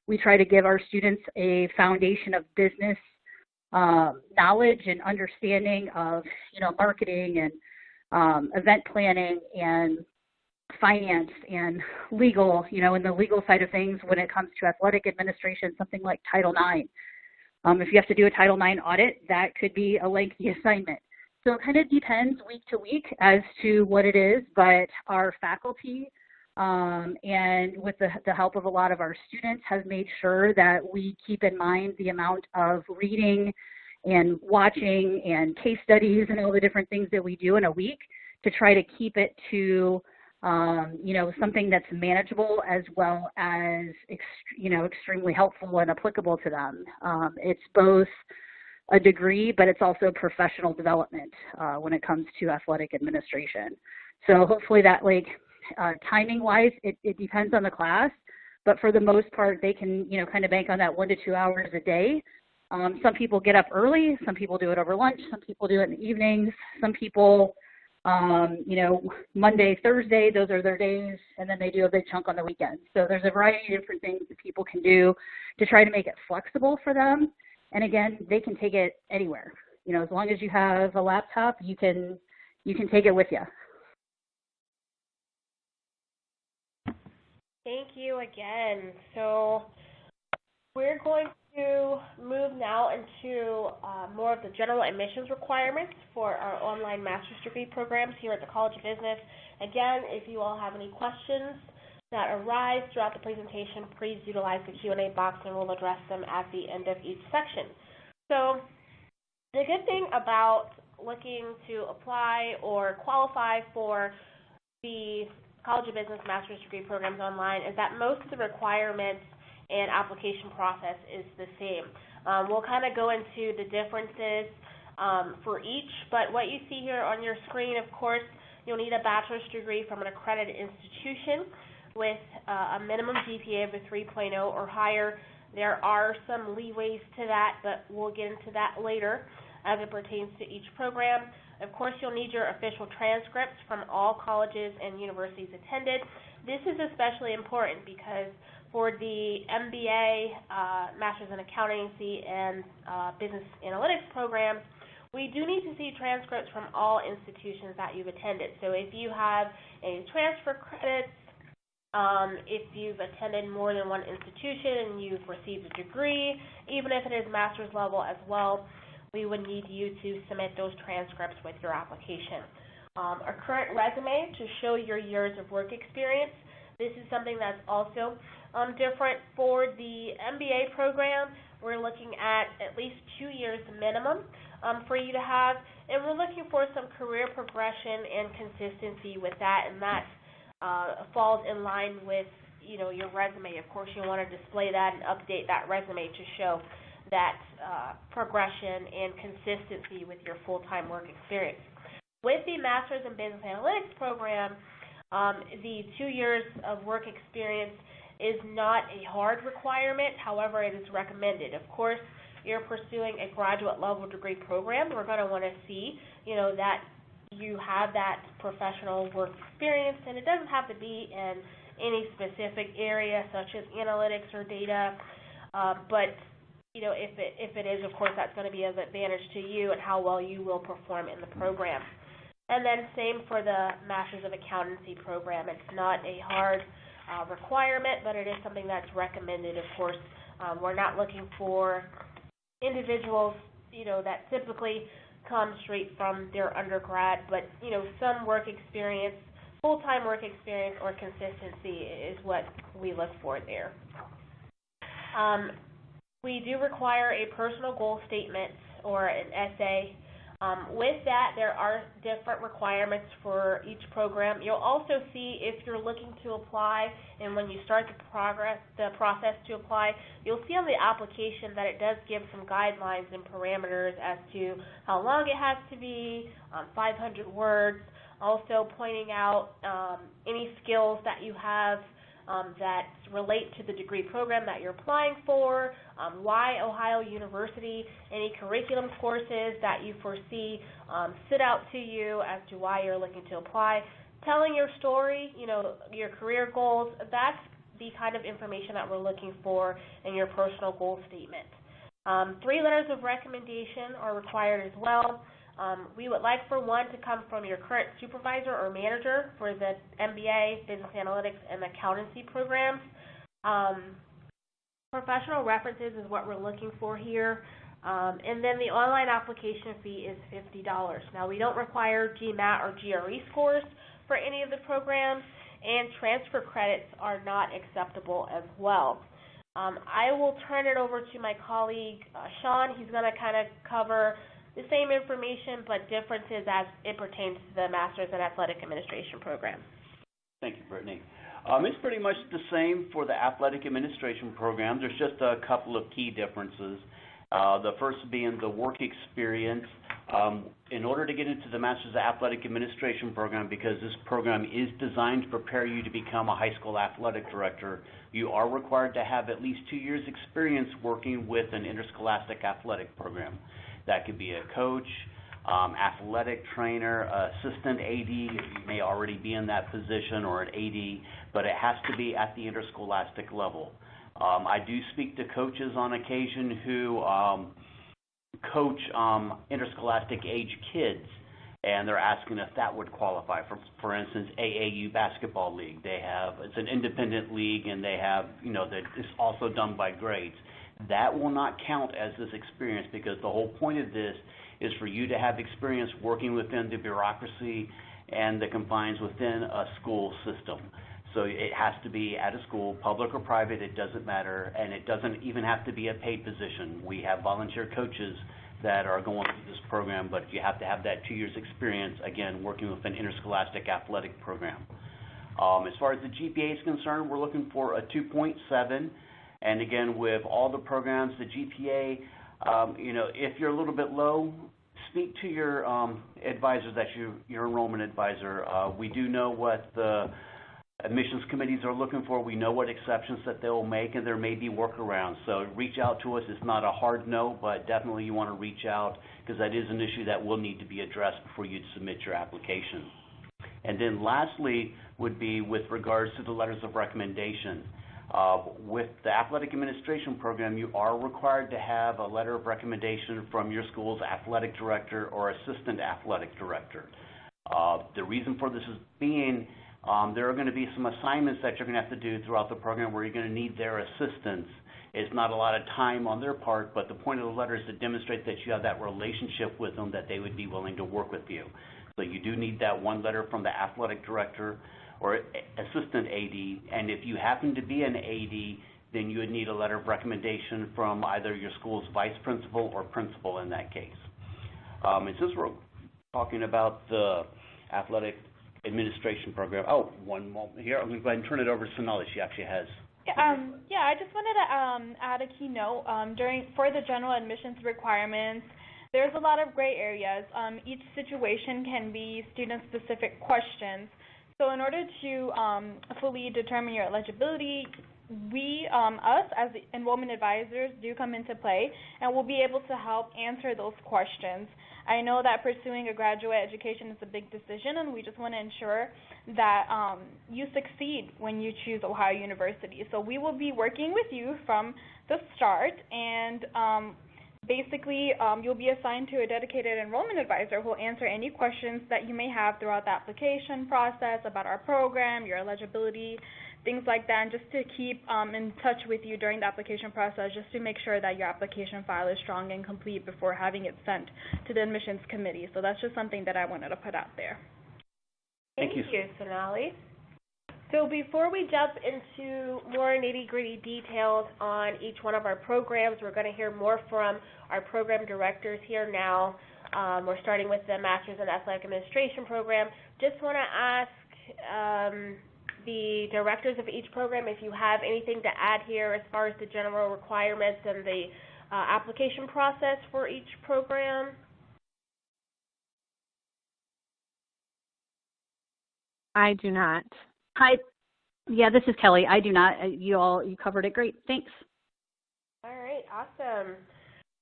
We try to give our students a foundation of business knowledge and understanding of, marketing and event planning and finance and legal, in the legal side of things when it comes to athletic administration, something like Title IX. If you have to do a Title IX audit, that could be a lengthy assignment. So it kind of depends week to week as to what it is, but our faculty and with the help of a lot of our students have made sure that we keep in mind the amount of reading and watching and case studies and all the different things that we do in a week to try to keep it to something that's manageable as well as, extremely helpful and applicable to them. It's both a degree, but it's also professional development when it comes to athletic administration. So hopefully that, timing-wise, it depends on the class, but for the most part, they can, kind of bank on that 1 to 2 hours a day. Some people get up early. Some people do it over lunch. Some people do it in the evenings. Some people Monday, Thursday, those are their days, and then they do a big chunk on the weekends. So there's a variety of different things that people can do to try to make it flexible for them. And again, they can take it anywhere. As long as you have a laptop, you can take it with you. Thank you again. So we're going to move now into more of the general admissions requirements for our online master's degree programs here at the College of Business. Again, if you all have any questions that arise throughout the presentation, please utilize the Q&A box and we'll address them at the end of each section. So the good thing about looking to apply or qualify for the College of Business master's degree programs online is that most of the requirements and application process is the same. We'll kind of go into the differences for each, but what you see here on your screen, of course, you'll need a bachelor's degree from an accredited institution with a minimum GPA of a 3.0 or higher. There are some leeways to that, but we'll get into that later as it pertains to each program. Of course, you'll need your official transcripts from all colleges and universities attended. This is especially important because for the MBA, Master's in Accountancy, and Business Analytics programs, we do need to see transcripts from all institutions that you've attended. So if you have any transfer credits, if you've attended more than one institution and you've received a degree, even if it is master's level as well, we would need you to submit those transcripts with your application. A current resume to show your years of work experience. This is something that's also different for the MBA program. We're looking at least 2 years minimum for you to have, and we're looking for some career progression and consistency with that, and that falls in line with your resume. Of course, you want to display that and update that resume to show that progression and consistency with your full-time work experience. With the Master's in Business Analytics program, the 2 years of work experience is not a hard requirement. However, it is recommended. Of course, you're pursuing a graduate level degree program. We're going to want to see, that you have that professional work experience, and it doesn't have to be in any specific area such as analytics or data, but if it is, of course, that's going to be of advantage to you and how well you will perform in the program. And then same for the Masters of Accountancy program. It's not a hard requirement, but it is something that's recommended. Of course, we're not looking for individuals, that typically come straight from their undergrad, but, some work experience, full-time work experience or consistency is what we look for there. We do require a personal goal statement or an essay. With that, there are different requirements for each program. You'll also see if you're looking to apply, and when you start the process to apply, you'll see on the application that it does give some guidelines and parameters as to how long it has to be, 500 words, also pointing out any skills that you have that relate to the degree program that you're applying for, why Ohio University, any curriculum courses that you foresee stood out to you as to why you're looking to apply, telling your story, your career goals. That's the kind of information that we're looking for in your personal goal statement. 3 letters of recommendation are required as well. We would like for one to come from your current supervisor or manager for the MBA, Business Analytics, and Accountancy programs. Professional references is what we're looking for here. And then the online application fee is $50. Now, we don't require GMAT or GRE scores for any of the programs, and transfer credits are not acceptable as well. I will turn it over to my colleague, Sean. He's going to kind of cover the same information but differences as it pertains to the Master's in Athletic Administration program. Thank you, Brittany. It's pretty much the same for the Athletic Administration program. There's just a couple of key differences. The first being the work experience. In order to get into the Master's of Athletic Administration program, because this program is designed to prepare you to become a high school athletic director, you are required to have at least 2 years' experience working with an interscholastic athletic program. That could be a coach, athletic trainer, assistant AD, if you may already be in that position, or an AD, but it has to be at the interscholastic level. I do speak to coaches on occasion who coach interscholastic age kids, and they're asking if that would qualify. For instance, AAU basketball league. It's an independent league, and they have, that it's also done by grades. That will not count as this experience, because the whole point of this is for you to have experience working within the bureaucracy and the confines within a school system. So it has to be at a school, public or private, it doesn't matter, and it doesn't even have to be a paid position. We have volunteer coaches that are going through this program, but you have to have that 2 years experience, again, working with an interscholastic athletic program. As far as the GPA is concerned, we're looking for a 2.7. And again, with all the programs, the GPA, if you're a little bit low, speak to your advisor, your enrollment advisor. We do know what the admissions committees are looking for. We know what exceptions that they'll make, and there may be workarounds. So reach out to us. It's not a hard no, but definitely you want to reach out, because that is an issue that will need to be addressed before you submit your application. And then lastly would be with regards to the letters of recommendation. With the Athletic Administration program, you are required to have a letter of recommendation from your school's athletic director or assistant athletic director. The reason for this is being there are going to be some assignments that you're going to have to do throughout the program where you're going to need their assistance. It's not a lot of time on their part, but the point of the letter is to demonstrate that you have that relationship with them, that they would be willing to work with you. So you do need that one letter from the athletic director or assistant AD, and if you happen to be an AD, then you would need a letter of recommendation from either your school's vice principal or principal in that case. And since we're talking about the Athletic Administration Program. Oh, one moment here. I'm going to go ahead and turn it over to Sonali. She actually has. I just wanted to add a keynote. For the general admissions requirements, there's a lot of gray areas. Each situation can be student-specific questions. So in order to fully determine your eligibility, us as enrollment advisors do come into play, and we'll be able to help answer those questions. I know that pursuing a graduate education is a big decision, and we just want to ensure that you succeed when you choose Ohio University. So we will be working with you from the start, and basically you'll be assigned to a dedicated enrollment advisor who will answer any questions that you may have throughout the application process about our program, your eligibility, things like that, and just to keep in touch with you during the application process, just to make sure that your application file is strong and complete before having it sent to the admissions committee. So that's just something that I wanted to put out there. Thank you, Sonali. So before we jump into more nitty-gritty details on each one of our programs, we're going to hear more from our program directors here now. We're starting with the Master's in Athletic Administration program. Just want to ask the directors of each program if you have anything to add here as far as the general requirements and the application process for each program. I do not. Hi. Yeah, this is Kelly. I do not. You covered it great. Thanks. All right, awesome.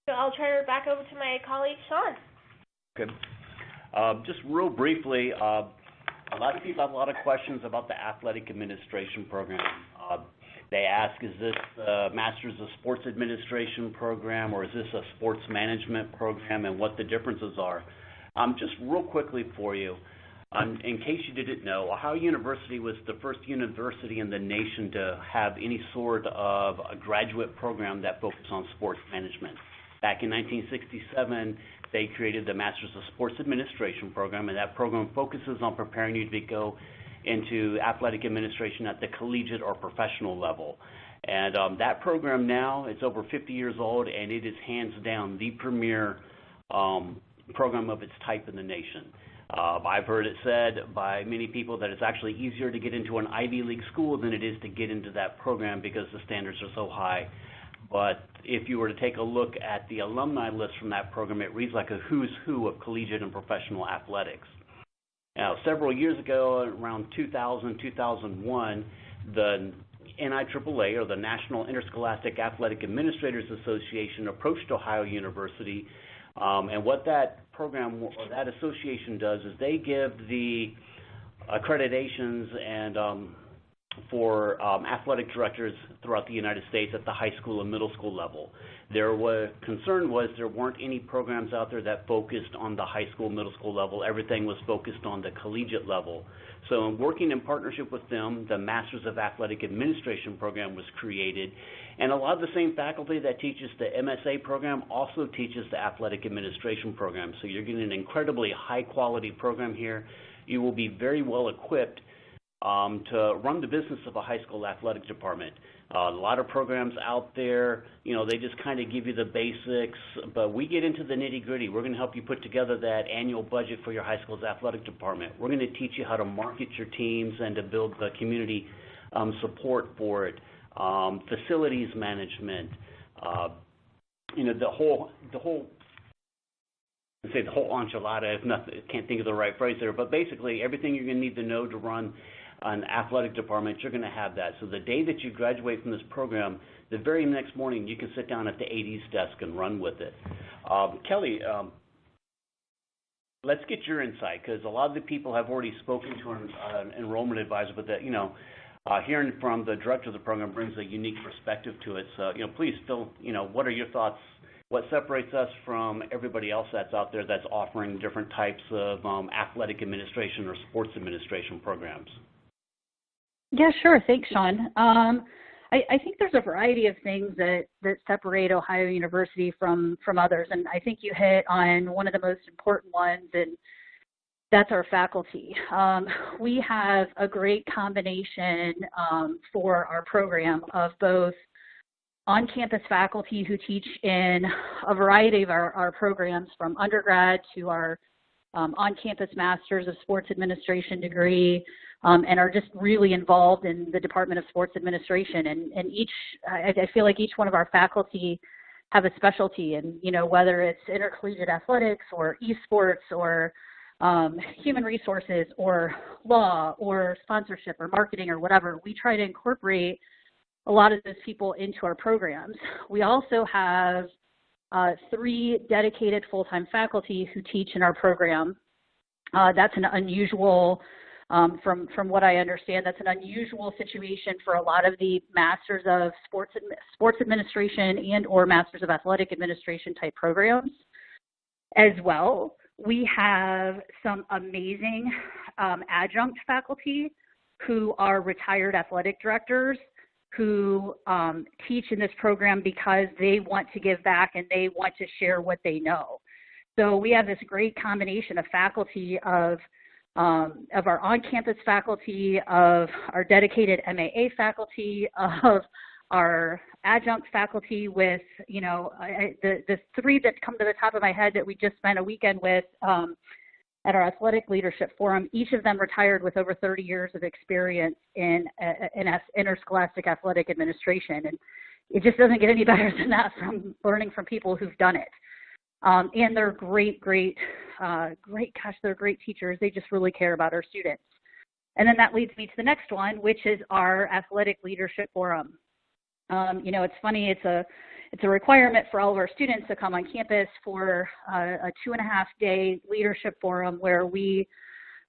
So I'll turn it back over to my colleague, Sean. Good. Just real briefly, a lot of people have a lot of questions about the athletic administration program. They ask, is this the Master's of Sports Administration program, or is this a sports management program, and what the differences are? Just real quickly for you, in case you didn't know, Ohio University was the first university in the nation to have any sort of a graduate program that focused on sports management. Back in 1967, they created the Master's of Sports Administration program, and that program focuses on preparing you to go into athletic administration at the collegiate or professional level. And that program now, it's over 50 years old, and it is hands down the premier program of its type in the nation. I've heard it said by many people that it's actually easier to get into an Ivy League school than it is to get into that program because the standards are so high. But if you were to take a look at the alumni list from that program, it reads like a who's who of collegiate and professional athletics. Now, several years ago, around 2000, 2001, the NIAAA, or the National Interscholastic Athletic Administrators Association, approached Ohio University, and what that program or that association does is they give the accreditations and for athletic directors throughout the United States at the high school and middle school level. Their concern was there weren't any programs out there that focused on the high school, middle school level. Everything was focused on the collegiate level. So in working in partnership with them, the Masters of Athletic Administration program was created, and a lot of the same faculty that teaches the MSA program also teaches the Athletic Administration program. So you're getting an incredibly high-quality program here. You will be very well equipped to run the business of a high school athletic department. A lot of programs out there, they just kind of give you the basics, but we get into the nitty-gritty. We're going to help you put together that annual budget for your high school's athletic department. We're going to teach you how to market your teams and to build the community support for it, facilities management, the whole enchilada, if not, can't think of the right phrase there, but basically everything you're going to need to know to run an athletic department, you're going to have that. So the day that you graduate from this program, the very next morning you can sit down at the AD's desk and run with it. Kelly, let's get your insight, because a lot of the people have already spoken to an enrollment advisor, but that, hearing from the director of the program brings a unique perspective to it. So, please still, what are your thoughts? What separates us from everybody else that's out there that's offering different types of athletic administration or sports administration programs? Yeah, sure. Thanks, Sean. I think there's a variety of things that separate Ohio University from others, and I think you hit on one of the most important ones, and that's our faculty. We have a great combination for our program of both on-campus faculty who teach in a variety of our programs, from undergrad to our on-campus Master's of Sports Administration degree, and are just really involved in the Department of Sports Administration. And I feel like each one of our faculty have a specialty, and whether it's intercollegiate athletics or esports or human resources or law or sponsorship or marketing or whatever, we try to incorporate a lot of those people into our programs. We also have 3 dedicated full-time faculty who teach in our program. That's an unusual, from what I understand, that's an unusual situation for a lot of the Masters of Sports Administration and or Masters of Athletic Administration type programs as well. We have some amazing adjunct faculty who are retired athletic directors who teach in this program because they want to give back and they want to share what they know. So we have this great combination of faculty of our on-campus faculty, of our dedicated MAA faculty, of our adjunct faculty with, the 3 that come to the top of my head that we just spent a weekend with at our Athletic Leadership Forum. Each of them retired with over 30 years of experience in interscholastic athletic administration. And it just doesn't get any better than that from learning from people who've done it. And they're great, they're great teachers. They just really care about our students. And then that leads me to the next one, which is our Athletic Leadership Forum. It's funny, it's a requirement for all of our students to come on campus for a 2.5-day leadership forum where we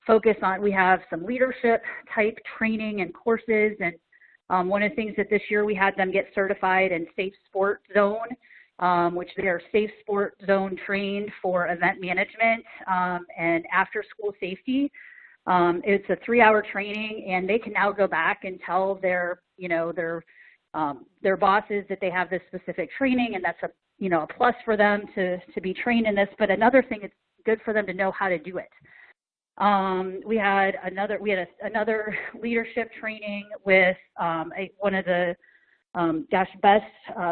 have some leadership type training and courses. And one of the things that this year we had them get certified in Safe Sport Zone, which they are Safe Sport Zone trained for event management and after school safety. It's a 3-hour training, and they can now go back and tell their bosses that they have this specific training, and that's a plus for them to be trained in this. But another thing, it's good for them to know how to do it. We had another leadership training with one of the best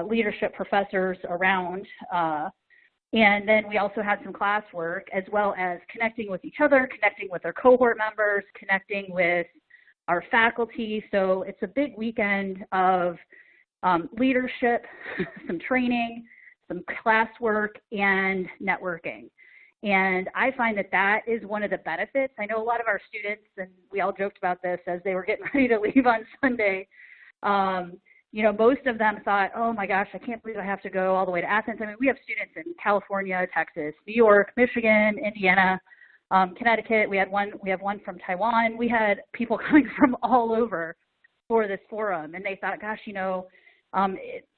leadership professors around. And then we also had some classwork, as well as connecting with each other, connecting with our cohort members, connecting with our faculty. So it's a big weekend of leadership, some training, some classwork, and networking. And I find that is one of the benefits. I know a lot of our students, and we all joked about this as they were getting ready to leave on Sunday, most of them thought, oh my gosh, I can't believe I have to go all the way to Athens. I mean, we have students in California, Texas, New York, Michigan, Indiana, Connecticut. We have one from Taiwan. We had people coming from all over for this forum, and they thought, gosh,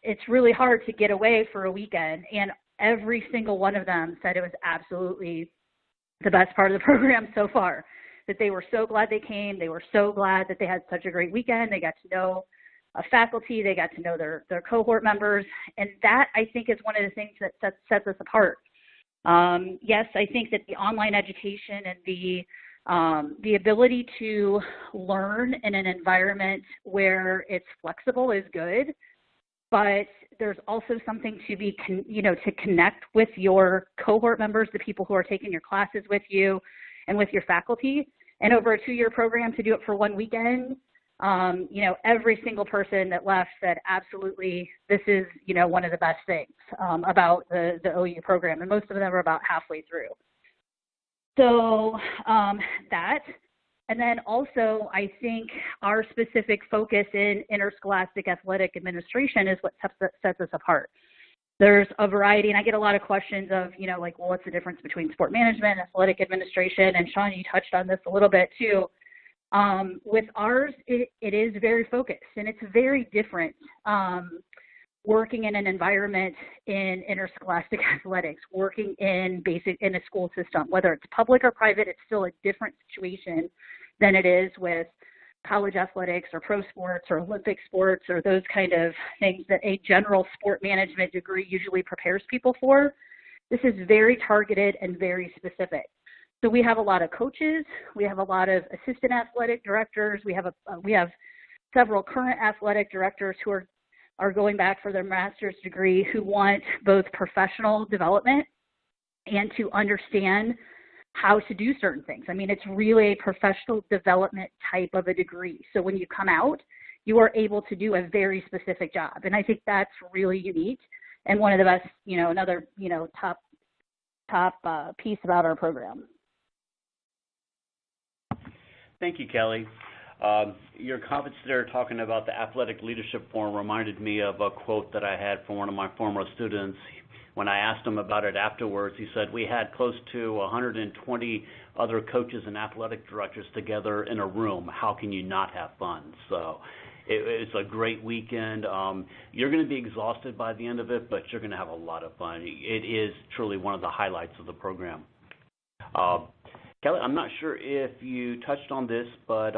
it's really hard to get away for a weekend. And every single one of them said it was absolutely the best part of the program so far, that they were so glad they came. They were so glad that they had such a great weekend. They got to know faculty. They got to know their cohort members. And that, I think, is one of the things that sets us apart. Yes, I think that the online education and the ability to learn in an environment where it's flexible is good, but there's also something to connect with your cohort members, the people who are taking your classes with you, and with your faculty. And over a 2-year program, to do it for one weekend, every single person that left said, absolutely, this is, one of the best things about the OU program. And most of them are about halfway through. So that, and then also I think our specific focus in interscholastic athletic administration is what sets us apart. There's a variety, and I get a lot of questions of, well, what's the difference between sport management and athletic administration? And Sean, you touched on this a little bit too. With ours, it is very focused, and it's very different working in an environment in interscholastic athletics, working in a school system, whether it's public or private. It's still a different situation than it is with college athletics or pro sports or Olympic sports or those kind of things that a general sport management degree usually prepares people for. This is very targeted and very specific. So we have a lot of coaches, we have a lot of assistant athletic directors, we have several current athletic directors who are going back for their master's degree, who want both professional development and to understand how to do certain things. I mean, it's really a professional development type of a degree. So when you come out, you are able to do a very specific job. And I think that's really unique and one of the best, another, top piece about our program. Thank you, Kelly. Your comments there talking about the athletic leadership forum reminded me of a quote that I had from one of my former students. When I asked him about it afterwards, he said, we had close to 120 other coaches and athletic directors together in a room. How can you not have fun? So it's a great weekend. You're going to be exhausted by the end of it, but you're going to have a lot of fun. It is truly one of the highlights of the program. Kelly, I'm not sure if you touched on this, but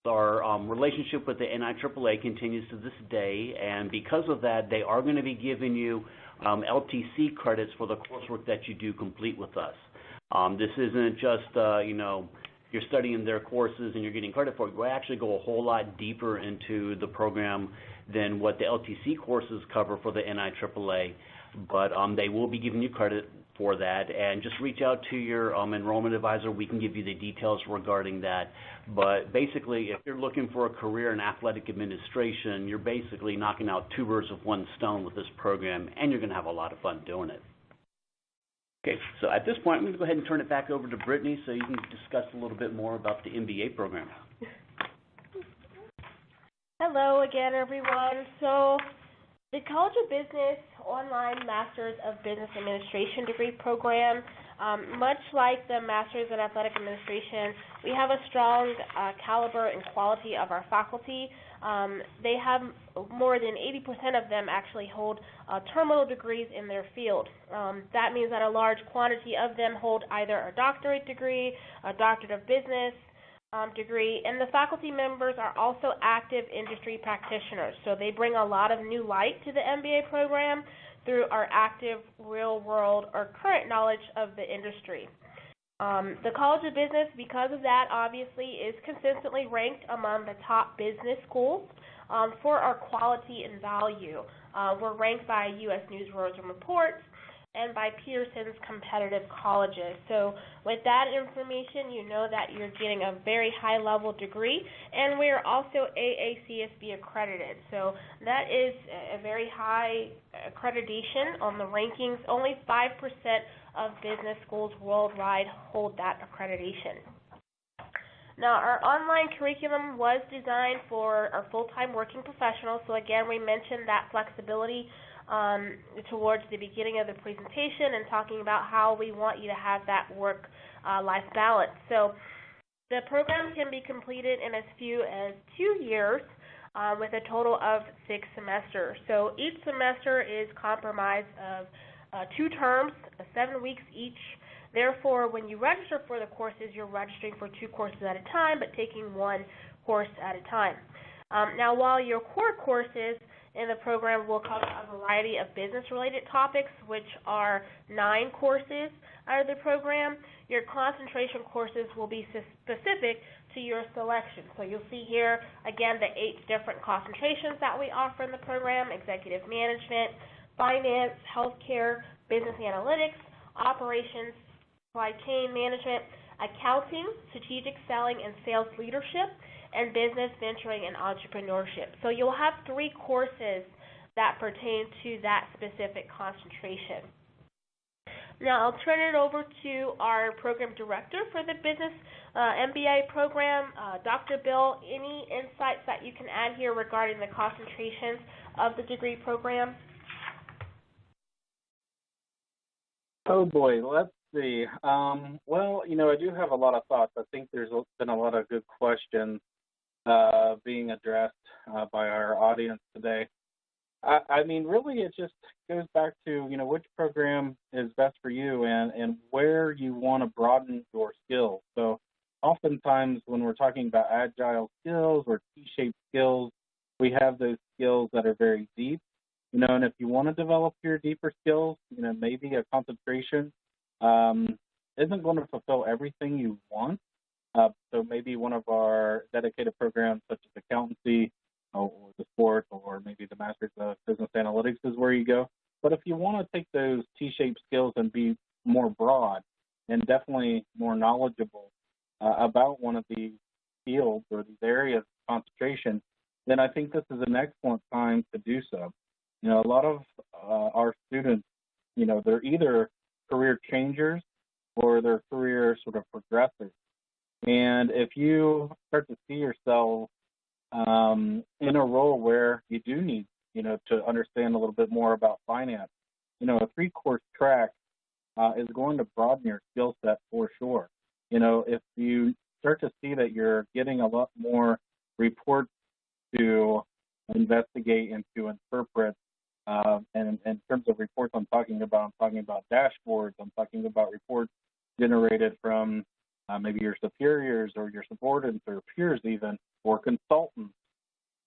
our relationship with the NIAAA continues to this day, and because of that, they are going to be giving you LTC credits for the coursework that you do complete with us. This isn't just, you're studying their courses and you're getting credit for it. We actually go a whole lot deeper into the program than what the LTC courses cover for the NIAAA, but they will be giving you credit for that, and just reach out to your enrollment advisor. We can give you the details regarding that. But basically, if you're looking for a career in athletic administration, you're basically knocking out two birds with one stone with this program, and you're going to have a lot of fun doing it. Okay, so at this point, I'm going to go ahead and turn it back over to Brittany so you can discuss a little bit more about the MBA program. Hello again, everyone. So the College of Business Online Masters of Business Administration degree program, much like the Masters in Athletic Administration, we have a strong caliber and quality of our faculty. They have more than 80% of them actually hold terminal degrees in their field. That means that a large quantity of them hold either a doctorate degree, a doctorate of business, degree, and the faculty members are also active industry practitioners. So they bring a lot of new light to the MBA program through our active real-world or current knowledge of the industry. The College of Business, because of that, obviously, is consistently ranked among the top business schools for our quality and value. We're ranked by U.S. News, World Report, and by Pearson's competitive colleges. So with that information, you know that you're getting a very high-level degree, and we are also AACSB accredited. So that is a very high accreditation on the rankings. Only 5% of business schools worldwide hold that accreditation. Now, our online curriculum was designed for our full-time working professionals. So again, we mentioned that flexibility towards the beginning of the presentation and talking about how we want you to have that work-life balance. So the program can be completed in as few as 2 years with a total of 6 semesters. So each semester is comprised of 2 terms, 7 weeks each. Therefore, when you register for the courses, you're registering for 2 courses at a time, but taking 1 course at a time. Now, while your core courses in the program will cover a variety of business-related topics, which are 9 courses out of the program, your concentration courses will be specific to your selection. So you'll see here, again, the 8 different concentrations that we offer in the program: executive management, finance, healthcare, business analytics, operations, supply chain management, accounting, strategic selling and sales leadership, and business venturing and entrepreneurship. So you'll have 3 courses that pertain to that specific concentration. Now I'll turn it over to our program director for the business MBA program, Dr. Bill. Any insights that you can add here regarding the concentrations of the degree program? Oh boy, let's see. Well, I do have a lot of thoughts. I think there's been a lot of good questions being addressed by our audience today. I mean, really, it just goes back to, which program is best for you and where you want to broaden your skills. So oftentimes when we're talking about agile skills or T-shaped skills, we have those skills that are very deep, and if you want to develop your deeper skills, maybe a concentration isn't going to fulfill everything you want. So maybe one of our dedicated programs such as accountancy or the sport or maybe the Masters of Business Analytics is where you go. But if you want to take those T-shaped skills and be more broad, and definitely more knowledgeable about one of these fields or these areas of concentration, then I think this is an excellent time to do so. You know, a lot of our students, you know, they're either career changers or they're career sort of progressors. And if you start to see yourself in a role where you do need, you know, to understand a little bit more about finance, you know, a 3-course track is going to broaden your skill set for sure. You know, if you start to see that you're getting a lot more reports to investigate and to interpret, and in terms of reports I'm talking about dashboards, I'm talking about reports generated from maybe your superiors or your subordinates or peers even, or consultants.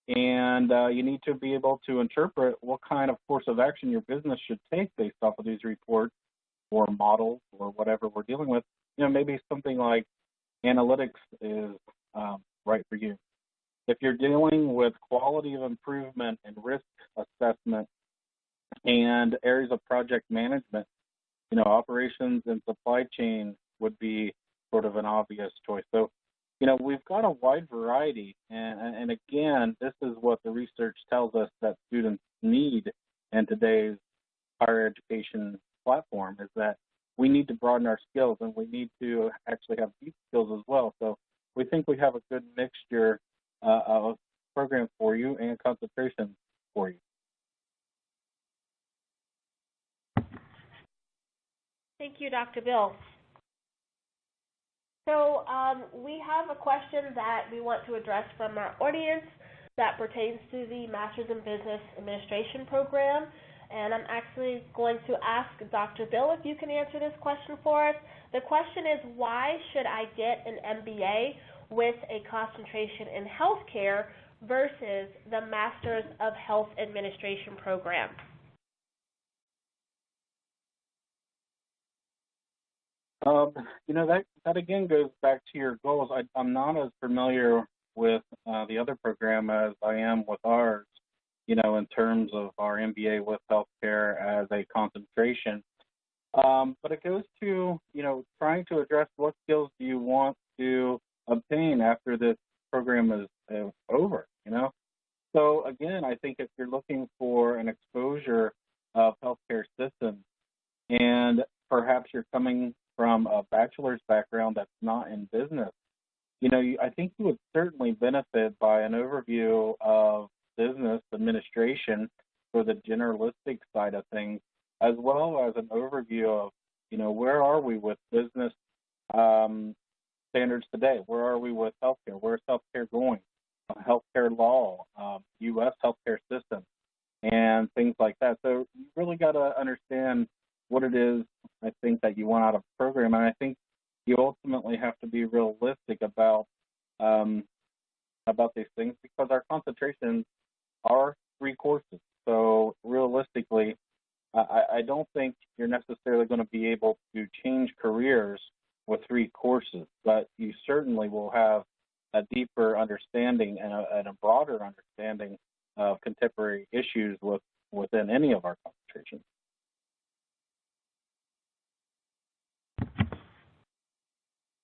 And you need to be able to interpret what kind of course of action your business should take based off of these reports or models or whatever we're dealing with. You know, maybe something like analytics is right for you. If you're dealing with quality of improvement and risk assessment and areas of project management, you know, operations and supply chain would be sort of an obvious choice. So, you know, we've got a wide variety, and again, this is what the research tells us that students need in today's higher education platform, is that we need to broaden our skills, and we need to actually have deep skills as well. So we think we have a good mixture of programs for you and concentration for you. Thank you, Dr. Bill. So we have a question that we want to address from our audience that pertains to the Master's in Business Administration program. And I'm actually going to ask Dr. Bill if you can answer this question for us. The question is, why should I get an MBA with a concentration in healthcare versus the Master's of Health Administration program? You know, that again goes back to your goals. I'm not as familiar with the other program as I am with ours, you know, in terms of our MBA with healthcare as a concentration. But it goes to, you know, trying to address what skills do you want to obtain after this program is over, you know. So again, I think if you're looking for an exposure of healthcare systems, and perhaps you're coming from a bachelor's background that's not in business, you know, I think you would certainly benefit by an overview of business administration for the generalistic side of things, as well as an overview of, you know, where are we with business standards today? Where are we with healthcare? Where's healthcare going? Healthcare law, U.S. healthcare system, and things like that. So you really got to understand what it is, I think, that you want out of the program. And I think you ultimately have to be realistic about these things, because our concentrations are 3 courses. So realistically, I don't think you're necessarily going to be able to change careers with 3 courses, but you certainly will have a deeper understanding and a broader understanding of contemporary issues within any of our concentrations.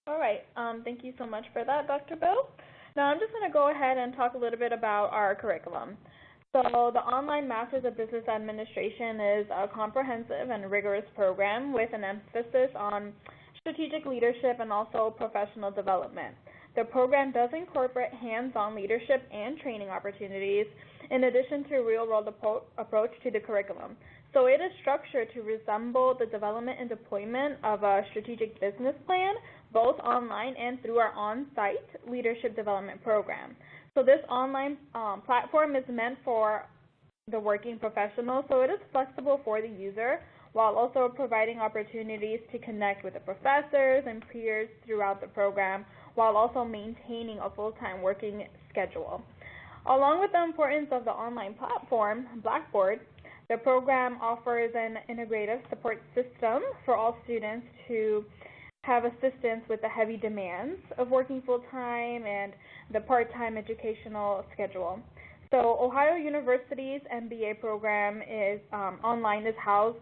All right. Thank you so much for that, Dr. Bill. Now I'm just going to go ahead and talk a little bit about our curriculum. So the online Master's of Business Administration is a comprehensive and rigorous program with an emphasis on strategic leadership and also professional development. The program does incorporate hands-on leadership and training opportunities in addition to a real-world approach to the curriculum. So it is structured to resemble the development and deployment of a strategic business plan, both online and through our on-site leadership development program. So this online platform is meant for the working professional, so it is flexible for the user while also providing opportunities to connect with the professors and peers throughout the program, while also maintaining a full-time working schedule. Along with the importance of the online platform, Blackboard, the program offers an integrative support system for all students to have assistance with the heavy demands of working full-time and the part-time educational schedule. So Ohio University's MBA program is online is housed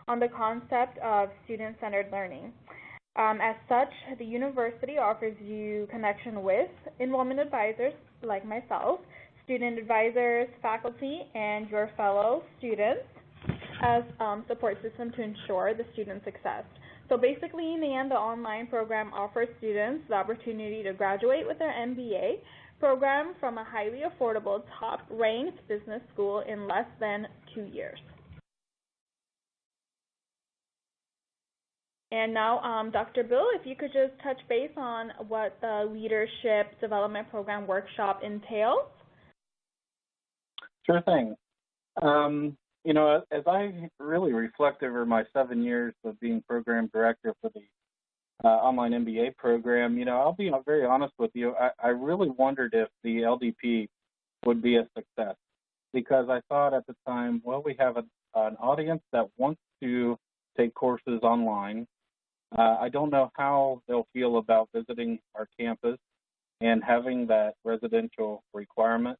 on the concept of student-centered learning. As such, the university offers you connection with enrollment advisors like myself, student advisors, faculty, and your fellow students as support system to ensure the student success. So basically, in the end, the online program offers students the opportunity to graduate with their MBA program from a highly affordable, top-ranked business school in less than 2 years. And now, Dr. Bill, if you could just touch base on what the Leadership Development Program workshop entails. Sure thing. As I really reflect over my 7 years of being program director for the online MBA program, I'll be very honest with you. I really wondered if the LDP would be a success, because I thought at the time, well, we have an audience that wants to take courses online. I don't know how they'll feel about visiting our campus and having that residential requirement,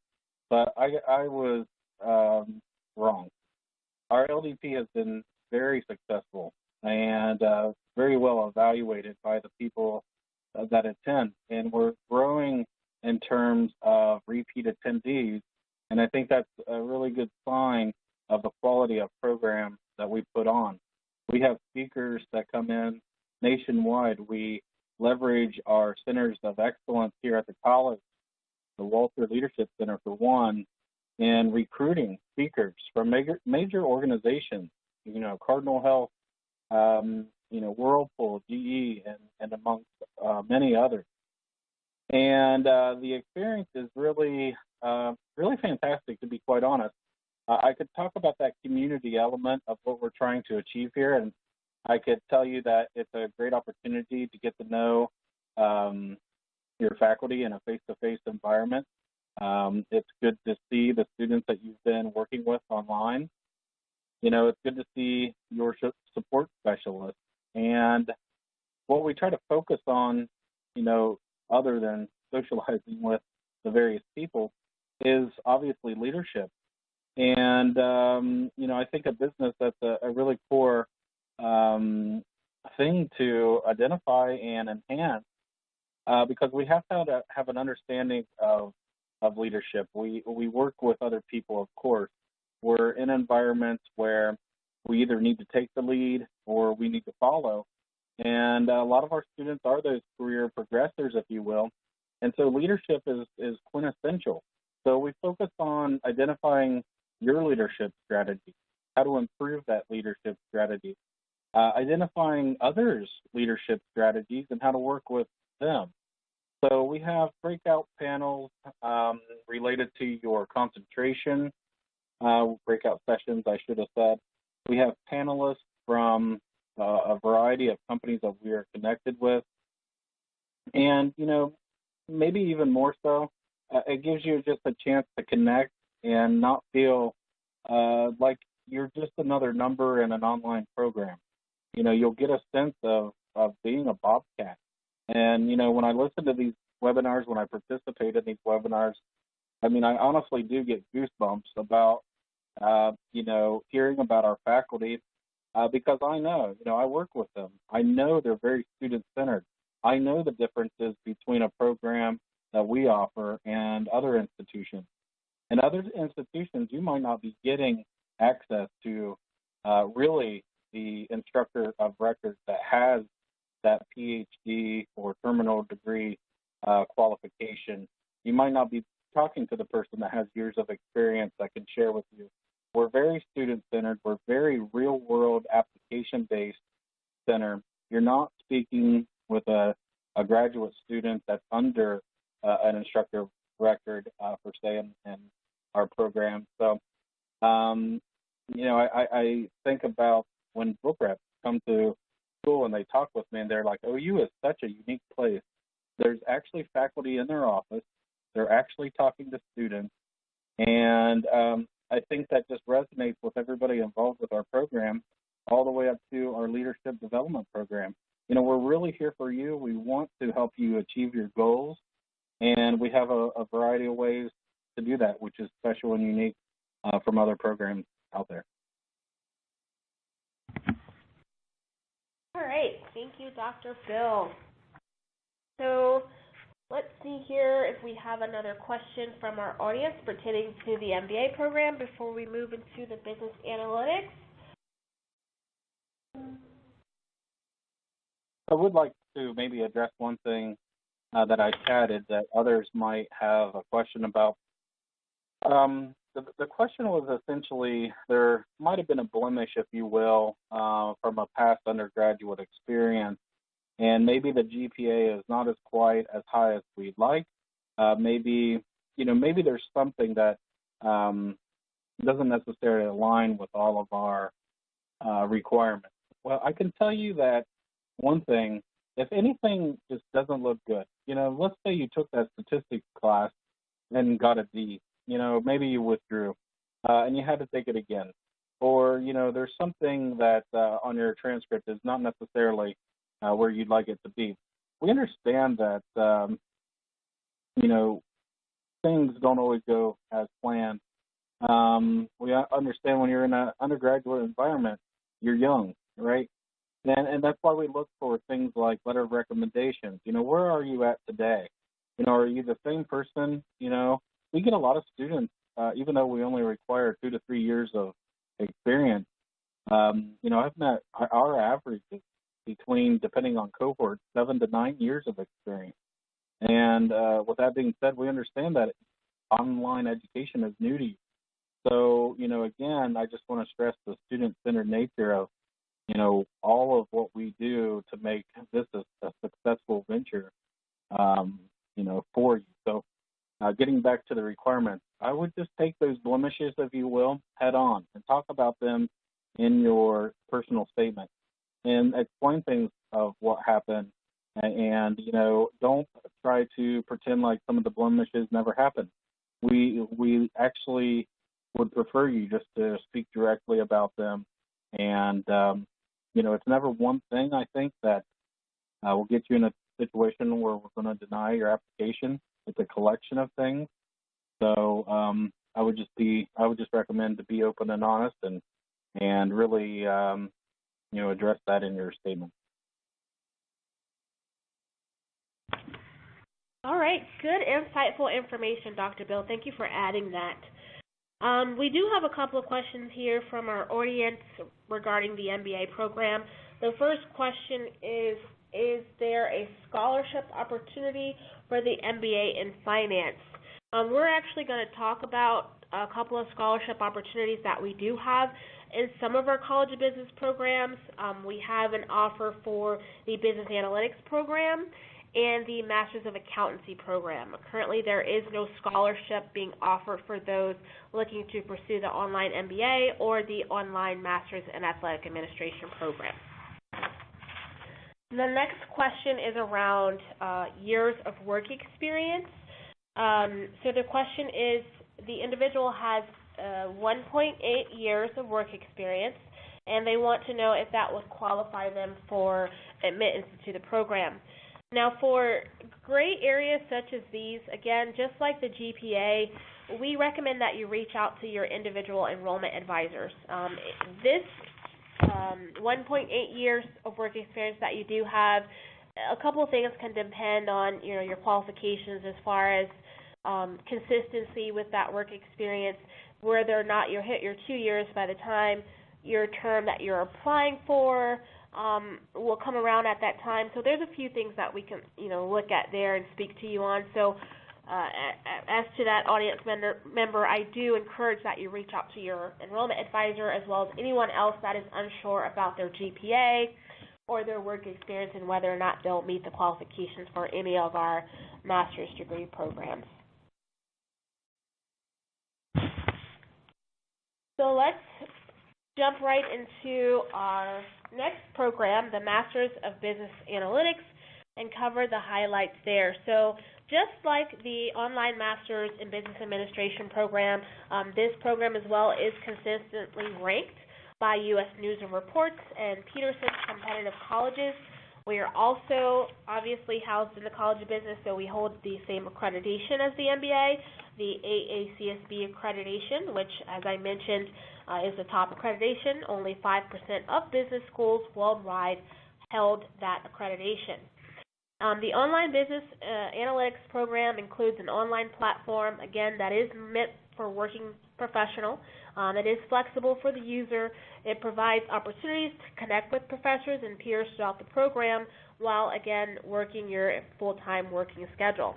but I was wrong. Our LDP has been very successful and very well evaluated by the people that attend, and we're growing in terms of repeat attendees, and I think that's a really good sign of the quality of program that we put on. We have speakers that come in nationwide. We leverage our centers of excellence here at the college, the Walter Leadership Center for one, and recruiting speakers from major organizations, Cardinal Health, Whirlpool, GE, and amongst many others. And the experience is really fantastic, to be quite honest. I could talk about that community element of what we're trying to achieve here, and I could tell you that it's a great opportunity to get to know your faculty in a face-to-face environment. It's good to see the students that you've been working with online. It's good to see your support specialists. And what we try to focus on, other than socializing with the various people, is obviously leadership. And, I think a business that's a really core thing to identify and enhance, because we have to have an understanding of leadership. We work with other people, of course. We're in environments where we either need to take the lead or we need to follow. And a lot of our students are those career progressors, if you will. And so leadership is quintessential. So we focus on identifying your leadership strategy, how to improve that leadership strategy, identifying others' leadership strategies and how to work with them. So we have breakout panels related to your concentration, breakout sessions, I should have said. We have panelists from a variety of companies that we are connected with. And, maybe even more so, it gives you just a chance to connect and not feel like you're just another number in an online program. You'll get a sense of being a bobcat. And, when I listen to these webinars, when I participate in these webinars, I honestly do get goosebumps about, hearing about our faculty, because I know, I work with them. I know they're very student-centered. I know the differences between a program that we offer and other institutions. And other institutions, you might not be getting access to really the instructor of record that has that PhD or terminal degree qualification. You might not be talking to the person that has years of experience that can share with you. We're very student-centered. We're very real-world application-based center. You're not speaking with a graduate student that's under an instructor of record, per se, in our program. So, I think about when book reps come to school and they talk with me and they're like, OU is such a unique place. There's actually faculty in their office. They're actually talking to students. And I think that just resonates with everybody involved with our program, all the way up to our leadership development program. We're really here for you. We want to help you achieve your goals. And we have a variety of ways to do that, which is special and unique from other programs out there. All right, thank you, Dr. Bill. So let's see here if we have another question from our audience pertaining to the MBA program before we move into the business analytics. I would like to maybe address one thing that I chatted that others might have a question about. The question was essentially there might have been a blemish, if you will, from a past undergraduate experience, and maybe the GPA is not as quite as high as we'd like. Maybe there's something that doesn't necessarily align with all of our requirements. Well, I can tell you that one thing, if anything just doesn't look good, let's say you took that statistics class and got a D, maybe you withdrew and you had to take it again. Or, there's something that on your transcript is not necessarily where you'd like it to be. We understand that, things don't always go as planned. We understand when you're in an undergraduate environment, you're young, right? And that's why we look for things like letter of recommendations. Where are you at today? Are you the same person? We get a lot of students, even though we only require 2 to 3 years of experience. I've met our average is between, depending on cohort, 7 to 9 years of experience. And with that being said, we understand that online education is new to you. So, again, I just want to stress the student-centered nature of, all of what we do to make this a successful venture, for you. So getting back to the requirements, I would just take those blemishes, if you will, head on and talk about them in your personal statement and explain things of what happened. And, don't try to pretend like some of the blemishes never happened. We actually would prefer you just to speak directly about them. And, it's never one thing, I think, that will get you in a situation where we're going to deny your application. It's a collection of things. So I would just recommend to be open and honest and really, address that in your statement. All right, good, insightful information, Dr. Bill. Thank you for adding that. We do have a couple of questions here from our audience regarding the MBA program. The first question is there a scholarship opportunity for the MBA in finance? We're actually going to talk about a couple of scholarship opportunities that we do have in some of our College of Business programs. We have an offer for the Business Analytics program and the Masters of Accountancy program. Currently, there is no scholarship being offered for those looking to pursue the online MBA or the online Masters in Athletic Administration program. The next question is around years of work experience. So the question is, the individual has 1.8 years of work experience, and they want to know if that would qualify them for admittance to the program. Now, for gray areas such as these, again, just like the GPA, we recommend that you reach out to your individual enrollment advisors. This 1.8 years of work experience that you do have, a couple of things can depend on your qualifications as far as consistency with that work experience, whether or not you hit your 2 years by the time your term that you're applying for will come around at that time. So there's a few things that we can look at there and speak to you on. So as to that audience member, I do encourage that you reach out to your enrollment advisor as well as anyone else that is unsure about their GPA or their work experience and whether or not they'll meet the qualifications for any of our master's degree programs. So let's jump right into our next program, the Masters of Business Analytics, and cover the highlights there. So just like the online Masters in Business Administration program, this program as well is consistently ranked by U.S. News and Reports and Peterson Competitive Colleges. We are also obviously housed in the College of Business, so we hold the same accreditation as the MBA, the AACSB accreditation, which, as I mentioned, is the top accreditation. Only 5% of business schools worldwide held that accreditation. The online business analytics program includes an online platform, again, that is meant for working professional. It is flexible for the user. It provides opportunities to connect with professors and peers throughout the program while, again, working your full-time working schedule.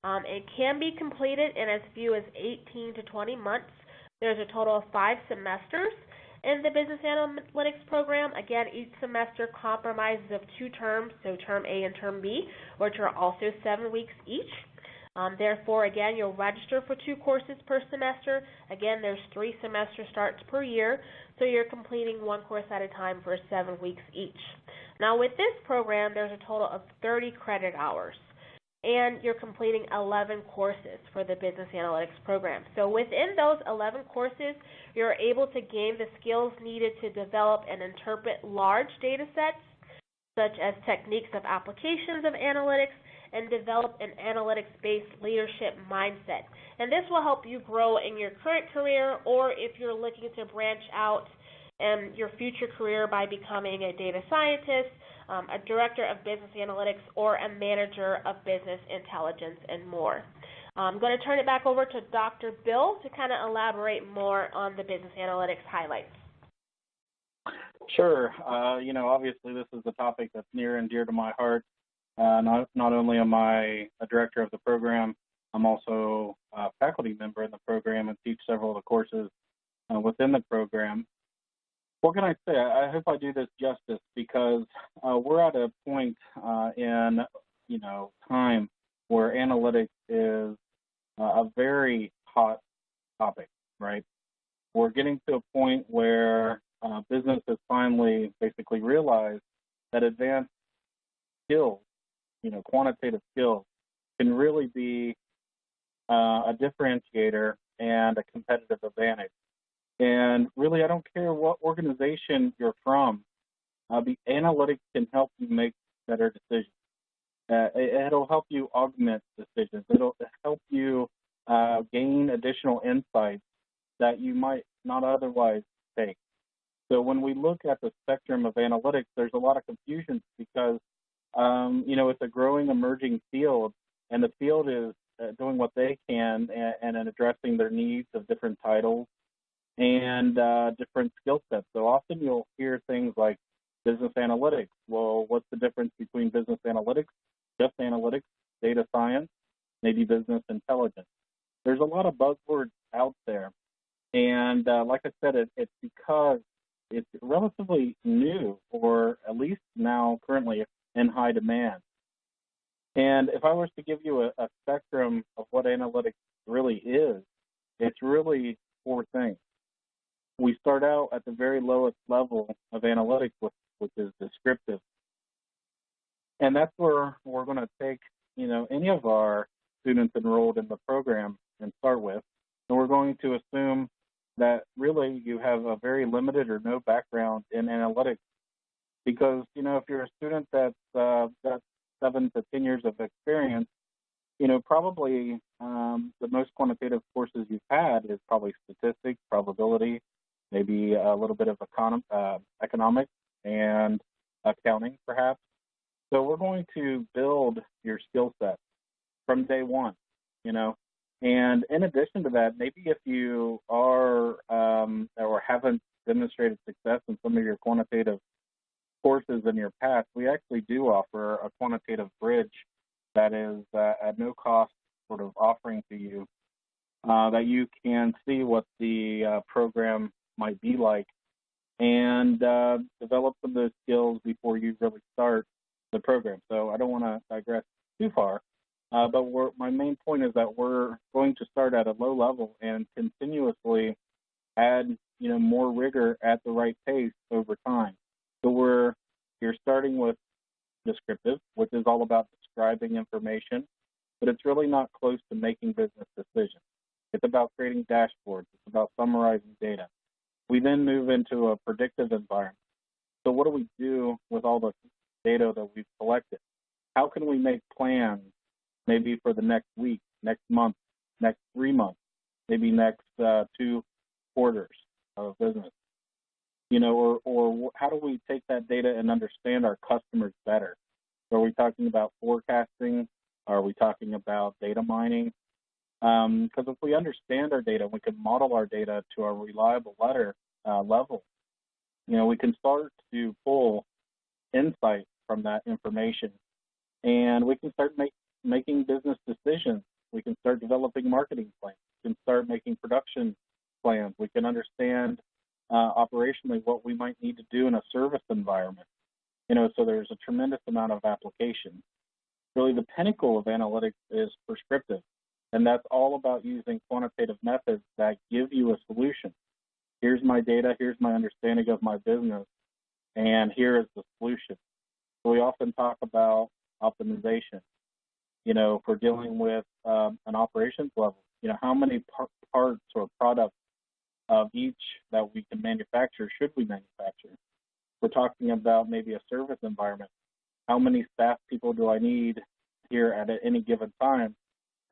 It can be completed in as few as 18 to 20 months. There's a total of 5 semesters in the business analytics program. Again, each semester comprises of 2 terms, so term A and term B, which are also 7 weeks each. Therefore, again, you'll register for 2 courses per semester. Again, there's 3 semester starts per year, so you're completing 1 course at a time for 7 weeks each. Now, with this program, there's a total of 30 credit hours, and you're completing 11 courses for the business analytics program. So within those 11 courses, you're able to gain the skills needed to develop and interpret large data sets, such as techniques of applications of analytics, and develop an analytics-based leadership mindset. And this will help you grow in your current career, or if you're looking to branch out in your future career by becoming a data scientist, a director of business analytics, or a manager of business intelligence, and more. I'm going to turn it back over to Dr. Bill to kind of elaborate more on the business analytics highlights. Sure. Obviously this is a topic that's near and dear to my heart. Not only am I a director of the program, I'm also a faculty member in the program and teach several of the courses within the program. What can I say? I hope I do this justice because we're at a point in time where analytics is a very hot topic, right? We're getting to a point where business has finally basically realized that advanced skills, quantitative skills, can really be a differentiator and a competitive advantage. And really, I don't care what organization you're from, the analytics can help you make better decisions. It'll help you augment decisions. It'll help you gain additional insights that you might not otherwise take. So when we look at the spectrum of analytics, there's a lot of confusion because, it's a growing, emerging field, and the field is doing what they can and addressing their needs of different titles and different skill sets. So often you'll hear things like business analytics. Well, what's the difference between business analytics, just analytics, data science, maybe business intelligence? There's a lot of buzzwords out there. And like I said, it's because it's relatively new, or at least now currently in high demand. And if I was to give you a spectrum of what analytics really is, it's really 4 things. We start out at the very lowest level of analytics, which is descriptive. And that's where we're going to take, any of our students enrolled in the program and start with. And we're going to assume that really you have a very limited or no background in analytics. Because, if you're a student that's got 7 to 10 years of experience, probably the most quantitative courses you've had is probably statistics, probability, maybe a little bit of economics and accounting, perhaps. So we're going to build your skill set from day one, And in addition to that, maybe if you are or haven't demonstrated success in some of your quantitative courses in your past, we actually do offer a quantitative bridge that is at no cost sort of offering to you that you can see what the program might be like and develop some of those skills before you really start the program. So I don't want to digress too far, but my main point is that we're going to start at a low level and continuously add more rigor at the right pace over time. So you're starting with descriptive, which is all about describing information, but it's really not close to making business decisions. It's about creating dashboards. It's about summarizing data. We then move into a predictive environment. So what do we do with all the data that we've collected? How can we make plans maybe for the next week, next month, next 3 months, maybe next 2 quarters of business? or how do we take that data and understand our customers better? So are we talking about forecasting? Are we talking about data mining? Because if we understand our data, we can model our data to a reliable level. We can start to pull insight from that information, and we can start making business decisions. We can start developing marketing plans. We can start making production plans. We can understand operationally what we might need to do in a service environment. So there's a tremendous amount of application. Really, the pinnacle of analytics is prescriptive, and that's all about using quantitative methods that give you a solution. Here's my data, here's my understanding of my business, and here is the solution. So we often talk about optimization. If we're dealing with an operations level, how many parts or products of each that we can manufacture should we manufacture? We're talking about maybe a service environment. How many staff people do I need here at any given time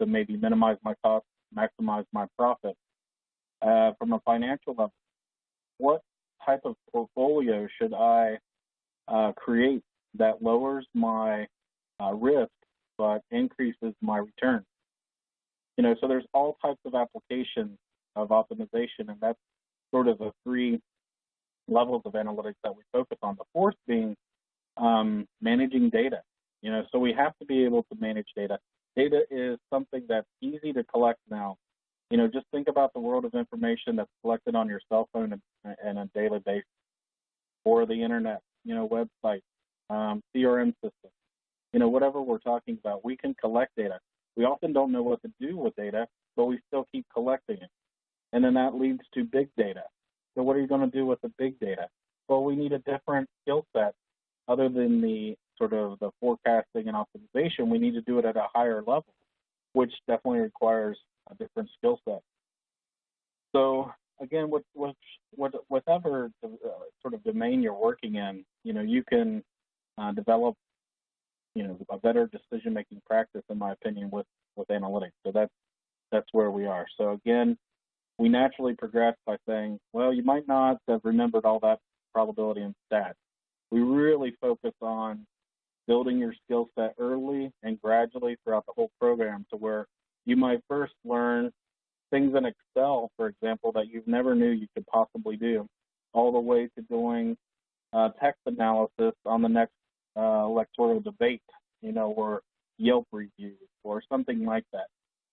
to maybe minimize my costs, maximize my profit? From a financial level, what type of portfolio should I create that lowers my risk but increases my return? So there's all types of applications of optimization, and that's sort of the three levels of analytics that we focus on. The fourth being managing data. So we have to be able to manage data. Data is something that's easy to collect now. Just think about the world of information that's collected on your cell phone and a daily basis, or the internet, websites, CRM systems, whatever we're talking about. We can collect data. We often don't know what to do with data, but we still keep collecting it. And then that leads to big data. So what are you going to do with the big data? Well, we need a different skill set other than the sort of the forecasting and optimization. We need to do it at a higher level, which definitely requires a different skill set. So again, whatever sort of domain you're working in, you can develop, a better decision-making practice, in my opinion, with analytics. So that's where we are. So again, we naturally progress by saying, well, you might not have remembered all that probability and stats. We really focus on building your skill set early and gradually throughout the whole program, to where you might first learn things in Excel, for example, that you never knew you could possibly do, all the way to doing text analysis on the next electoral debate, or Yelp reviews or something like that.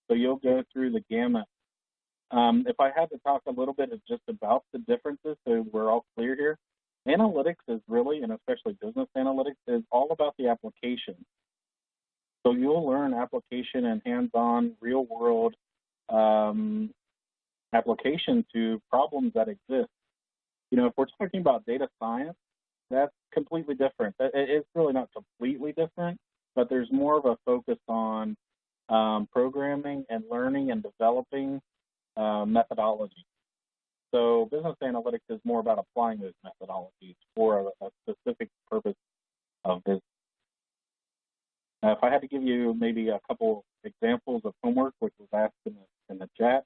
So you'll go through the gamut. If I had to talk a little bit just about the differences so we're all clear here, analytics is really, and especially business analytics, is all about the application. So you'll learn application and hands-on, real-world application to problems that exist. If we're talking about data science, that's completely different. It's really not completely different, but there's more of a focus on programming and learning and developing methodology. So business analytics is more about applying those methodologies for a specific purpose of business. If I had to give you maybe a couple examples of homework, which was asked in the chat,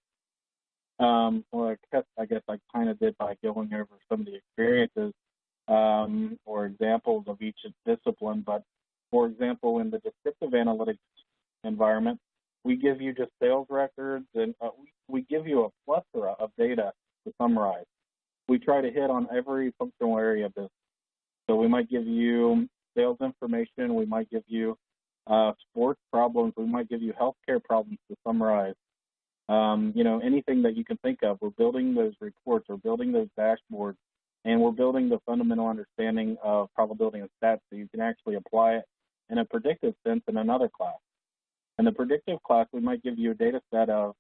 well, I guess I kind of did by going over some of the experiences or examples of each discipline. But for example, in the descriptive analytics environment, we give you just sales records, and we give you a plethora of data to summarize. We try to hit on every functional area of this. So we might give you sales information, we might give you sports problems, we might give you healthcare problems to summarize. Anything that you can think of. We're building those reports, we're building those dashboards, and we're building the fundamental understanding of probability and stats so you can actually apply it in a predictive sense in another class. In the predictive class, we might give you a data set of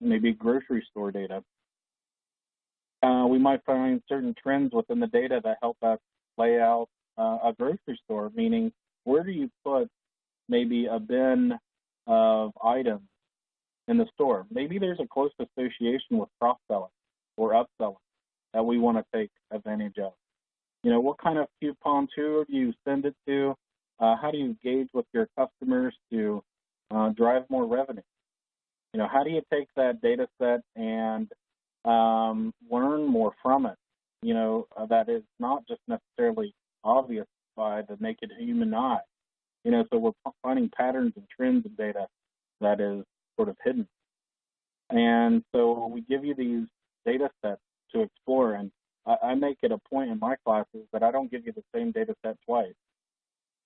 maybe grocery store data. We might find certain trends within the data that help us lay out a grocery store, meaning where do you put maybe a bin of items in the store? Maybe there's a close association with cross-selling or upselling that we want to take advantage of. What kind of coupon tour do you send it to? How do you engage with your customers to drive more revenue? How do you take that data set and learn learn more from it, that is not just necessarily obvious by the naked human eye. So we're finding patterns and trends in data that is sort of hidden. And so we give you these data sets to explore, and I make it a point in my classes that I don't give you the same data set twice.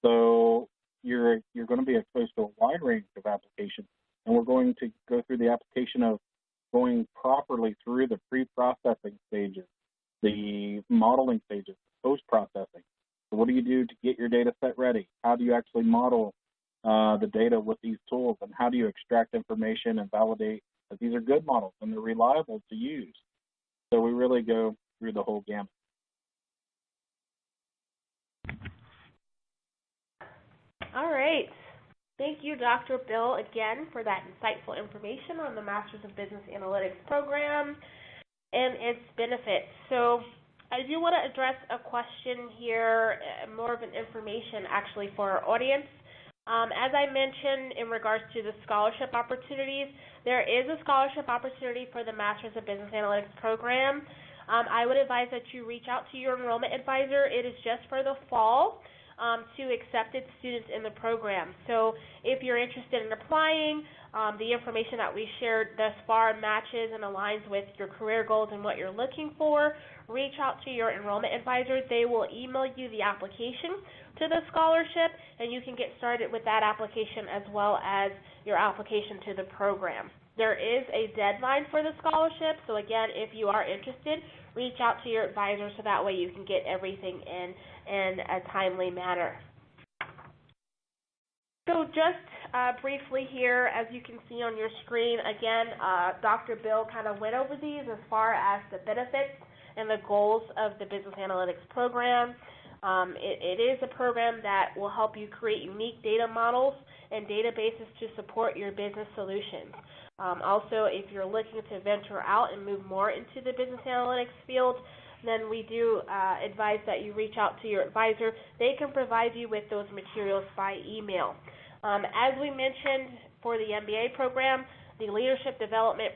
So you're going to be exposed to a wide range of applications, and we're going to go through the application of going properly through the pre-processing stages, the modeling stages, post-processing. So what do you do to get your data set ready? How do you actually model the data with these tools, and how do you extract information and validate that these are good models and they're reliable to use? So we really go through the whole gamut. All right. Thank you, Dr. Bill, again for that insightful information on the Masters of Business Analytics program and its benefits. So I do want to address a question here, more of an information actually for our audience. As I mentioned in regards to the scholarship opportunities, there is a scholarship opportunity for the Masters of Business Analytics program. I would advise that you reach out to your enrollment advisor. It is just for the fall to accepted students in the program. So if you're interested in applying, the information that we shared thus far matches and aligns with your career goals and what you're looking for, reach out to your enrollment advisor. They will email you the application to the scholarship, and you can get started with that application as well as your application to the program. There is a deadline for the scholarship, so again, if you are interested, reach out to your advisor so that way you can get everything in a timely manner. So just briefly here, as you can see on your screen, again, Dr. Bill kind of went over these as far as the benefits and the goals of the Business Analytics program. It is a program that will help you create unique data models and databases to support your business solutions. Also, if you're looking to venture out and move more into the business analytics field, then we do advise that you reach out to your advisor. They can provide you with those materials by email. As we mentioned for the MBA program, the Leadership Development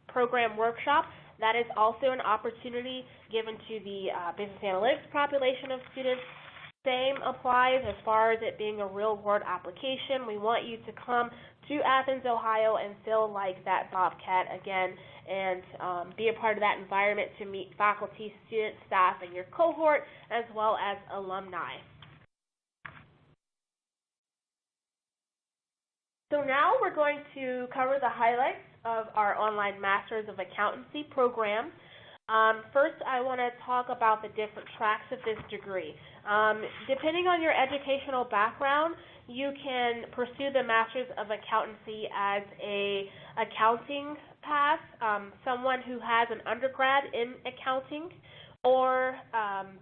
Program Workshop, that is also an opportunity given to the business analytics population of students. Same applies as far as it being a real-world application. We want you to come to Athens, Ohio, and feel like that Bobcat again, and be a part of that environment to meet faculty, students, staff, and your cohort, as well as alumni. So now we're going to cover the highlights of our online Masters of Accountancy program. First, I want to talk about the different tracks of this degree. Depending on your educational background, you can pursue the Masters of Accountancy as a accounting path, someone who has an undergrad in accounting, or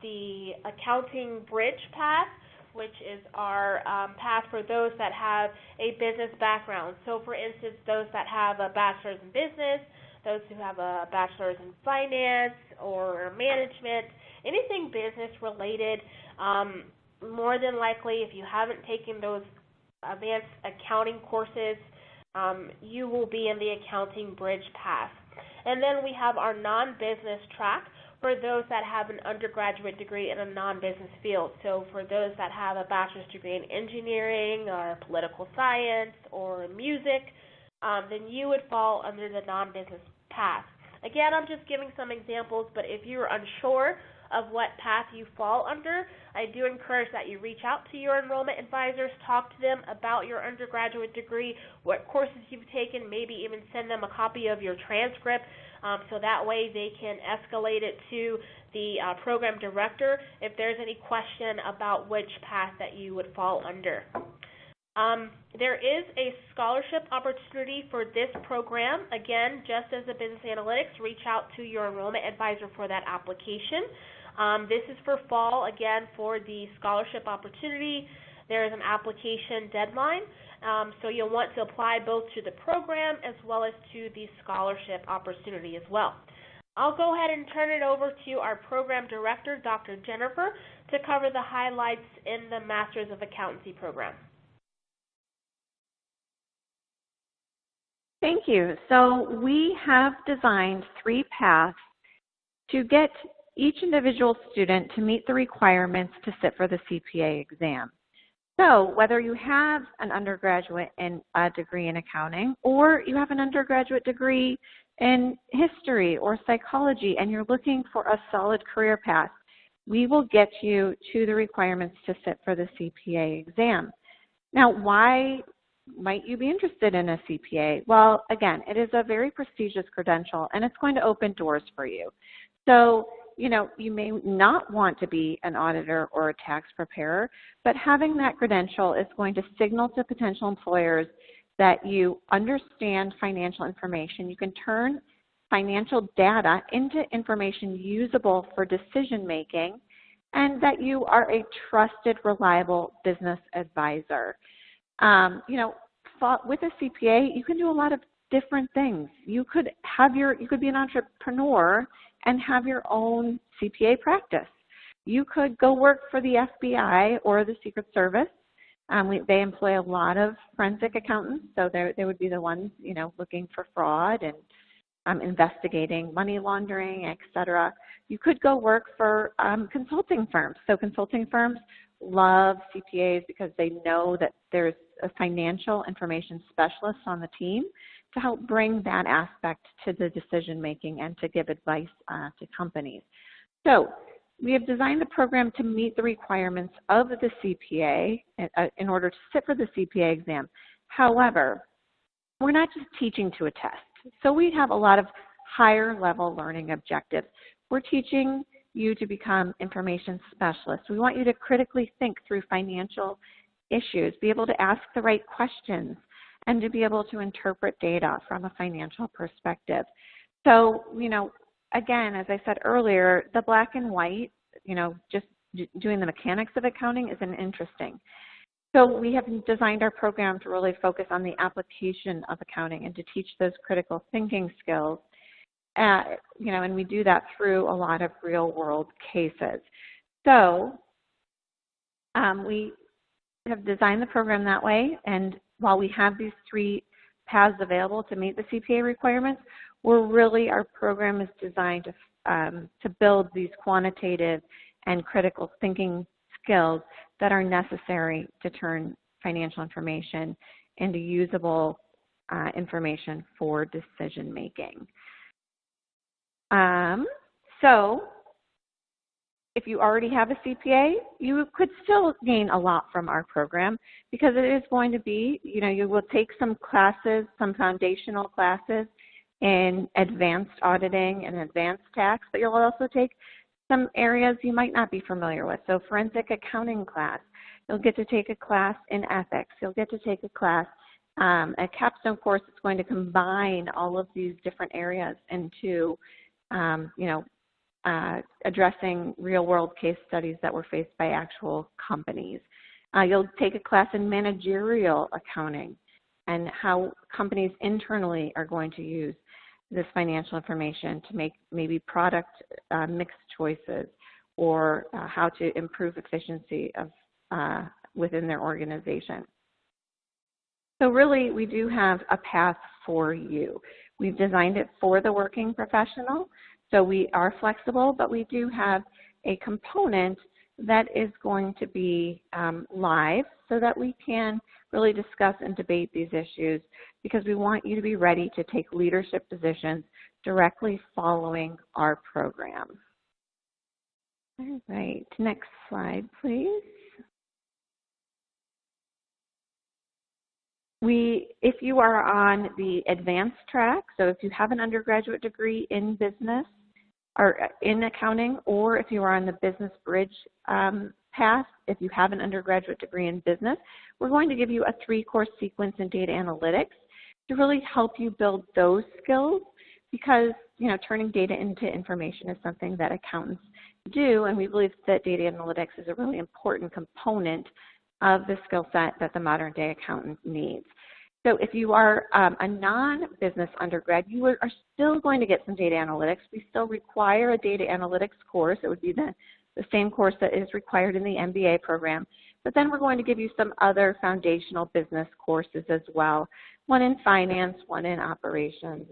the accounting bridge path, which is our path for those that have a business background. So, for instance, those that have a bachelor's in business, those who have a bachelor's in finance or management, anything business related. More than likely, if you haven't taken those advanced accounting courses, you will be in the accounting bridge path. And then we have our non-business track for those that have an undergraduate degree in a non-business field. So for those that have a bachelor's degree in engineering or political science or music, then you would fall under the non-business path. Again, I'm just giving some examples, but if you're unsure of what path you fall under, I do encourage that you reach out to your enrollment advisors, talk to them about your undergraduate degree, what courses you've taken, maybe even send them a copy of your transcript, so that way they can escalate it to the program director if there's any question about which path that you would fall under. There is a scholarship opportunity for this program. Again, just as a business analytics, reach out to your enrollment advisor for that application. This is for fall, again, for the scholarship opportunity. There is an application deadline, so you'll want to apply both to the program as well as to the scholarship opportunity as well. I'll go ahead and turn it over to our program director, Dr. Jennifer, to cover the highlights in the Masters of Accountancy program. Thank you. So we have designed 3 paths to get each individual student to meet the requirements to sit for the CPA exam. So whether you have an undergraduate in a degree in accounting or you have an undergraduate degree in history or psychology and you're looking for a solid career path, we will get you to the requirements to sit for the CPA exam. Now, why might you be interested in a CPA? Well, again, it is a very prestigious credential and it's going to open doors for you. So, you may not want to be an auditor or a tax preparer, but having that credential is going to signal to potential employers that you understand financial information. You can turn financial data into information usable for decision making, and that you are a trusted, reliable business advisor. With a CPA, you can do a lot of different things. You could be an entrepreneur and have your own CPA practice. You could go work for the FBI or the Secret Service. They employ a lot of forensic accountants, so they would be the ones, looking for fraud and investigating money laundering, et cetera. You could go work for consulting firms. So consulting firms love CPAs because they know that there's a financial information specialist on the team to help bring that aspect to the decision making and to give advice to companies. So we have designed the program to meet the requirements of the CPA in order to sit for the CPA exam. However, we're not just teaching to a test. So we have a lot of higher level learning objectives. We're teaching you to become information specialists. We want you to critically think through financial issues, be able to ask the right questions, and to be able to interpret data from a financial perspective. So, again, as I said earlier, the black and white, just doing the mechanics of accounting isn't interesting. So we have designed our program to really focus on the application of accounting and to teach those critical thinking skills. And we do that through a lot of real-world cases. So we have designed the program that way, and while we have these three paths available to meet the CPA requirements, our program is designed to build these quantitative and critical thinking skills that are necessary to turn financial information into usable information for decision making. So if you already have a CPA, you could still gain a lot from our program because it is going to be, you will take some classes, some foundational classes in advanced auditing and advanced tax, but you'll also take some areas you might not be familiar with. So forensic accounting class, you'll get to take a class in ethics, you'll get to take a class, a capstone course that's going to combine all of these different areas into addressing real-world case studies that were faced by actual companies. You'll take a class in managerial accounting and how companies internally are going to use this financial information to make maybe product mix choices or how to improve efficiency of within their organization. So really, we do have a path for you. We've designed it for the working professional, so we are flexible, but we do have a component that is going to be live so that we can really discuss and debate these issues because we want you to be ready to take leadership positions directly following our program. All right, next slide, please. If you are on the advanced track, so if you have an undergraduate degree in business or in accounting, or if you are on the business bridge path, if you have an undergraduate degree in business, we're going to give you a 3-course sequence in data analytics to really help you build those skills because, turning data into information is something that accountants do, and we believe that data analytics is a really important component of the skill set that the modern day accountant needs. So if you are a non-business undergrad, you are still going to get some data analytics. We still require a data analytics course. It would be the same course that is required in the MBA program. But then we're going to give you some other foundational business courses as well, one in finance, one in operations,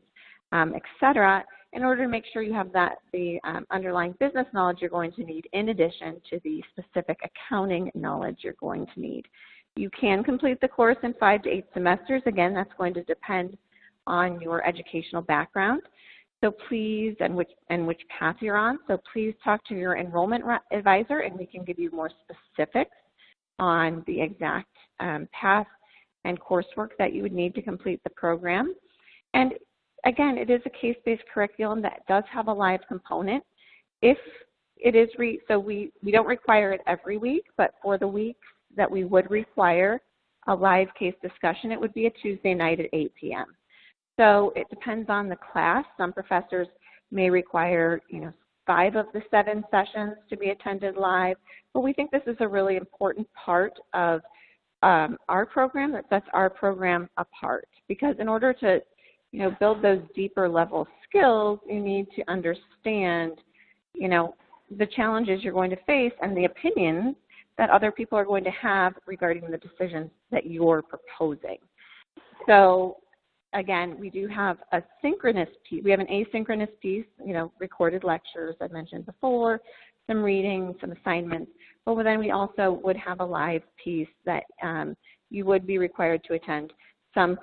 et cetera. in order to make sure you have the underlying business knowledge you're going to need in addition to the specific accounting knowledge you're going to need. You can complete the course in 5 to 8 semesters. Again, that's going to depend on your educational background. So please, and which path you're on. So please talk to your enrollment advisor, and we can give you more specifics on the exact path and coursework that you would need to complete the program. And again, it is a case-based curriculum that does have a live component. If it is, so we don't require it every week, but for the weeks that we would require a live case discussion, it would be a Tuesday night at 8 p.m. So it depends on the class. Some professors may require, 5 of the 7 sessions to be attended live, but we think this is a really important part of our program that sets our program apart, because in order to build those deeper level skills, you need to understand, the challenges you're going to face and the opinions that other people are going to have regarding the decisions that you're proposing. So again, we do have a synchronous piece. We have an asynchronous piece, recorded lectures I mentioned before, some reading, some assignments, but then we also would have a live piece that you would be required to attend some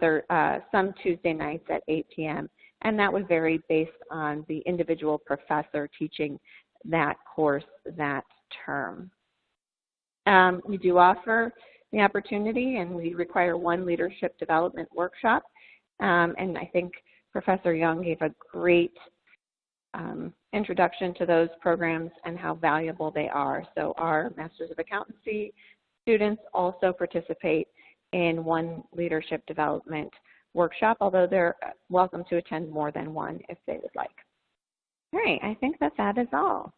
Tuesday nights at 8 p.m., and that would vary based on the individual professor teaching that course that term. We do offer the opportunity, and we require 1 leadership development workshop, and I think Professor Young gave a great introduction to those programs and how valuable they are. So our Masters of Accountancy students also participate in 1 leadership development workshop, although they're welcome to attend more than 1 if they would like. All right, I think that is all.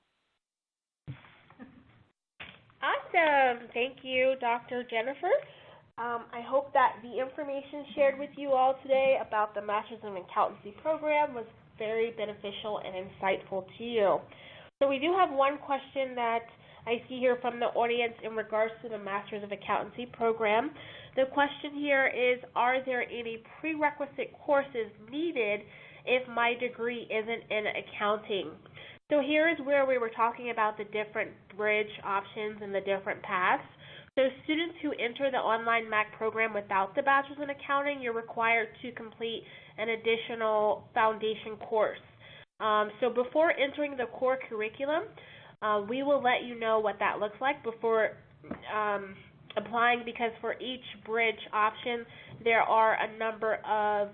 Awesome. Thank you, Dr. Jennifer. I hope that the information shared with you all today about the Masters of Accountancy program was very beneficial and insightful to you. So we do have one question that I see here from the audience in regards to the Masters of Accountancy program. The question here is, are there any prerequisite courses needed if my degree isn't in accounting? So here is where we were talking about the different bridge options and the different paths. So students who enter the online MAC program without the Bachelor's in Accounting, you're required to complete an additional foundation course. So before entering the core curriculum, we will let you know what that looks like before applying, because for each bridge option, there are a number of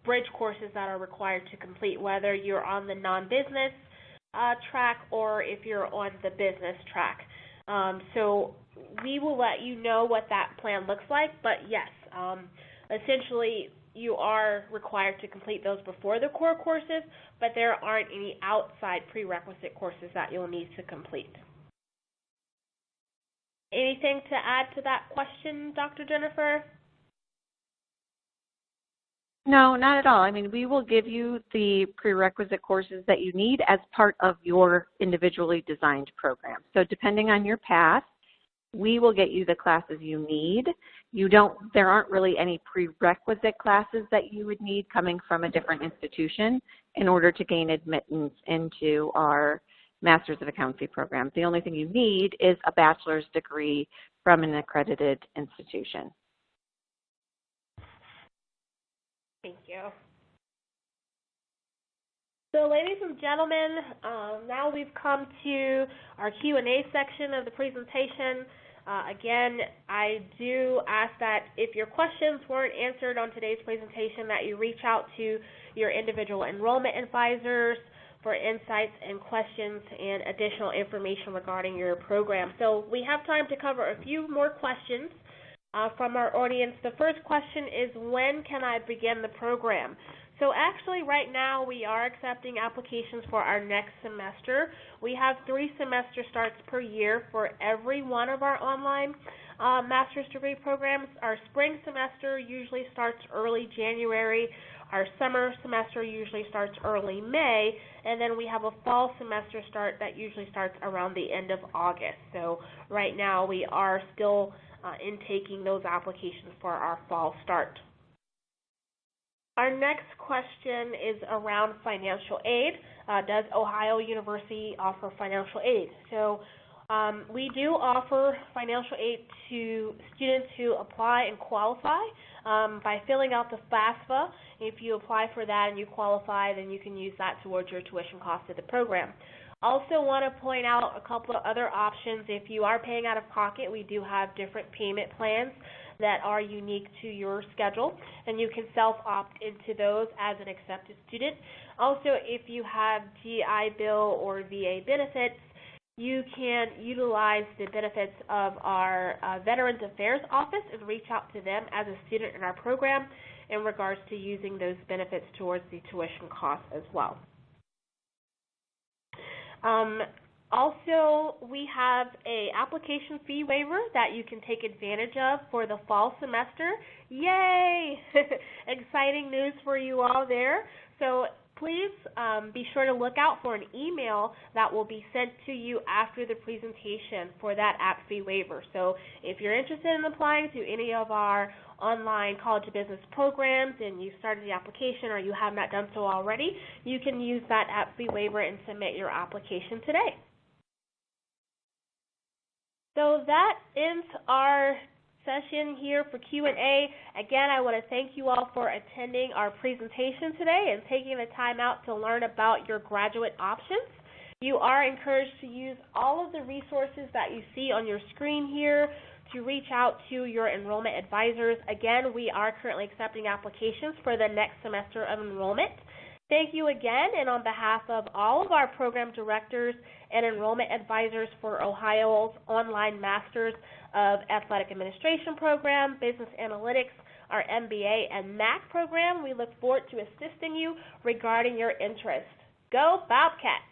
bridge courses that are required to complete, whether you're on the non-business track or if you're on the business track. So we will let you know what that plan looks like, but yes, essentially you are required to complete those before the core courses, but there aren't any outside prerequisite courses that you'll need to complete. Anything to add to that question, Dr. Jennifer? No, not at all. I mean, we will give you the prerequisite courses that you need as part of your individually designed program. So depending on your path, we will get you the classes you need. There aren't really any prerequisite classes that you would need coming from a different institution in order to gain admittance into our Masters of Accountancy program. The only thing you need is a bachelor's degree from an accredited institution. Thank you. So ladies and gentlemen, now we've come to our Q&A section of the presentation. Again, I do ask that if your questions weren't answered on today's presentation, that you reach out to your individual enrollment advisors for insights and questions and additional information regarding your program. So we have time to cover a few more questions from our audience. The first question is, when can I begin the program? So actually right now we are accepting applications for our next semester. We have 3 semester starts per year for every one of our online master's degree programs. Our spring semester usually starts early January. Our summer semester usually starts early May, and then we have a fall semester start that usually starts around the end of August. So right now we are still intaking those applications for our fall start. Our next question is around financial aid. Does Ohio University offer financial aid? So we do offer financial aid to students who apply and qualify by filling out the FAFSA. If you apply for that and you qualify, then you can use that towards your tuition cost of the program. Also want to point out a couple of other options. If you are paying out of pocket, we do have different payment plans that are unique to your schedule, and you can self-opt into those as an accepted student. Also, if you have GI Bill or VA benefits, you can utilize the benefits of our Veterans Affairs Office and reach out to them as a student in our program in regards to using those benefits towards the tuition cost as well. Also, we have an application fee waiver that you can take advantage of for the fall semester. Yay! Exciting news for you all there. So please be sure to look out for an email that will be sent to you after the presentation for that app fee waiver. So if you're interested in applying to any of our online college of business programs and you started the application or you have not done so already, you can use that app fee waiver and submit your application today. So that ends our session here for Q&A. Again, I want to thank you all for attending our presentation today and taking the time out to learn about your graduate options. You are encouraged to use all of the resources that you see on your screen here to reach out to your enrollment advisors. Again, we are currently accepting applications for the next semester of enrollment. Thank you again, and on behalf of all of our program directors and enrollment advisors for Ohio's online Masters of Athletic Administration program, Business Analytics, our MBA and MAC program, we look forward to assisting you regarding your interest. Go Bobcats!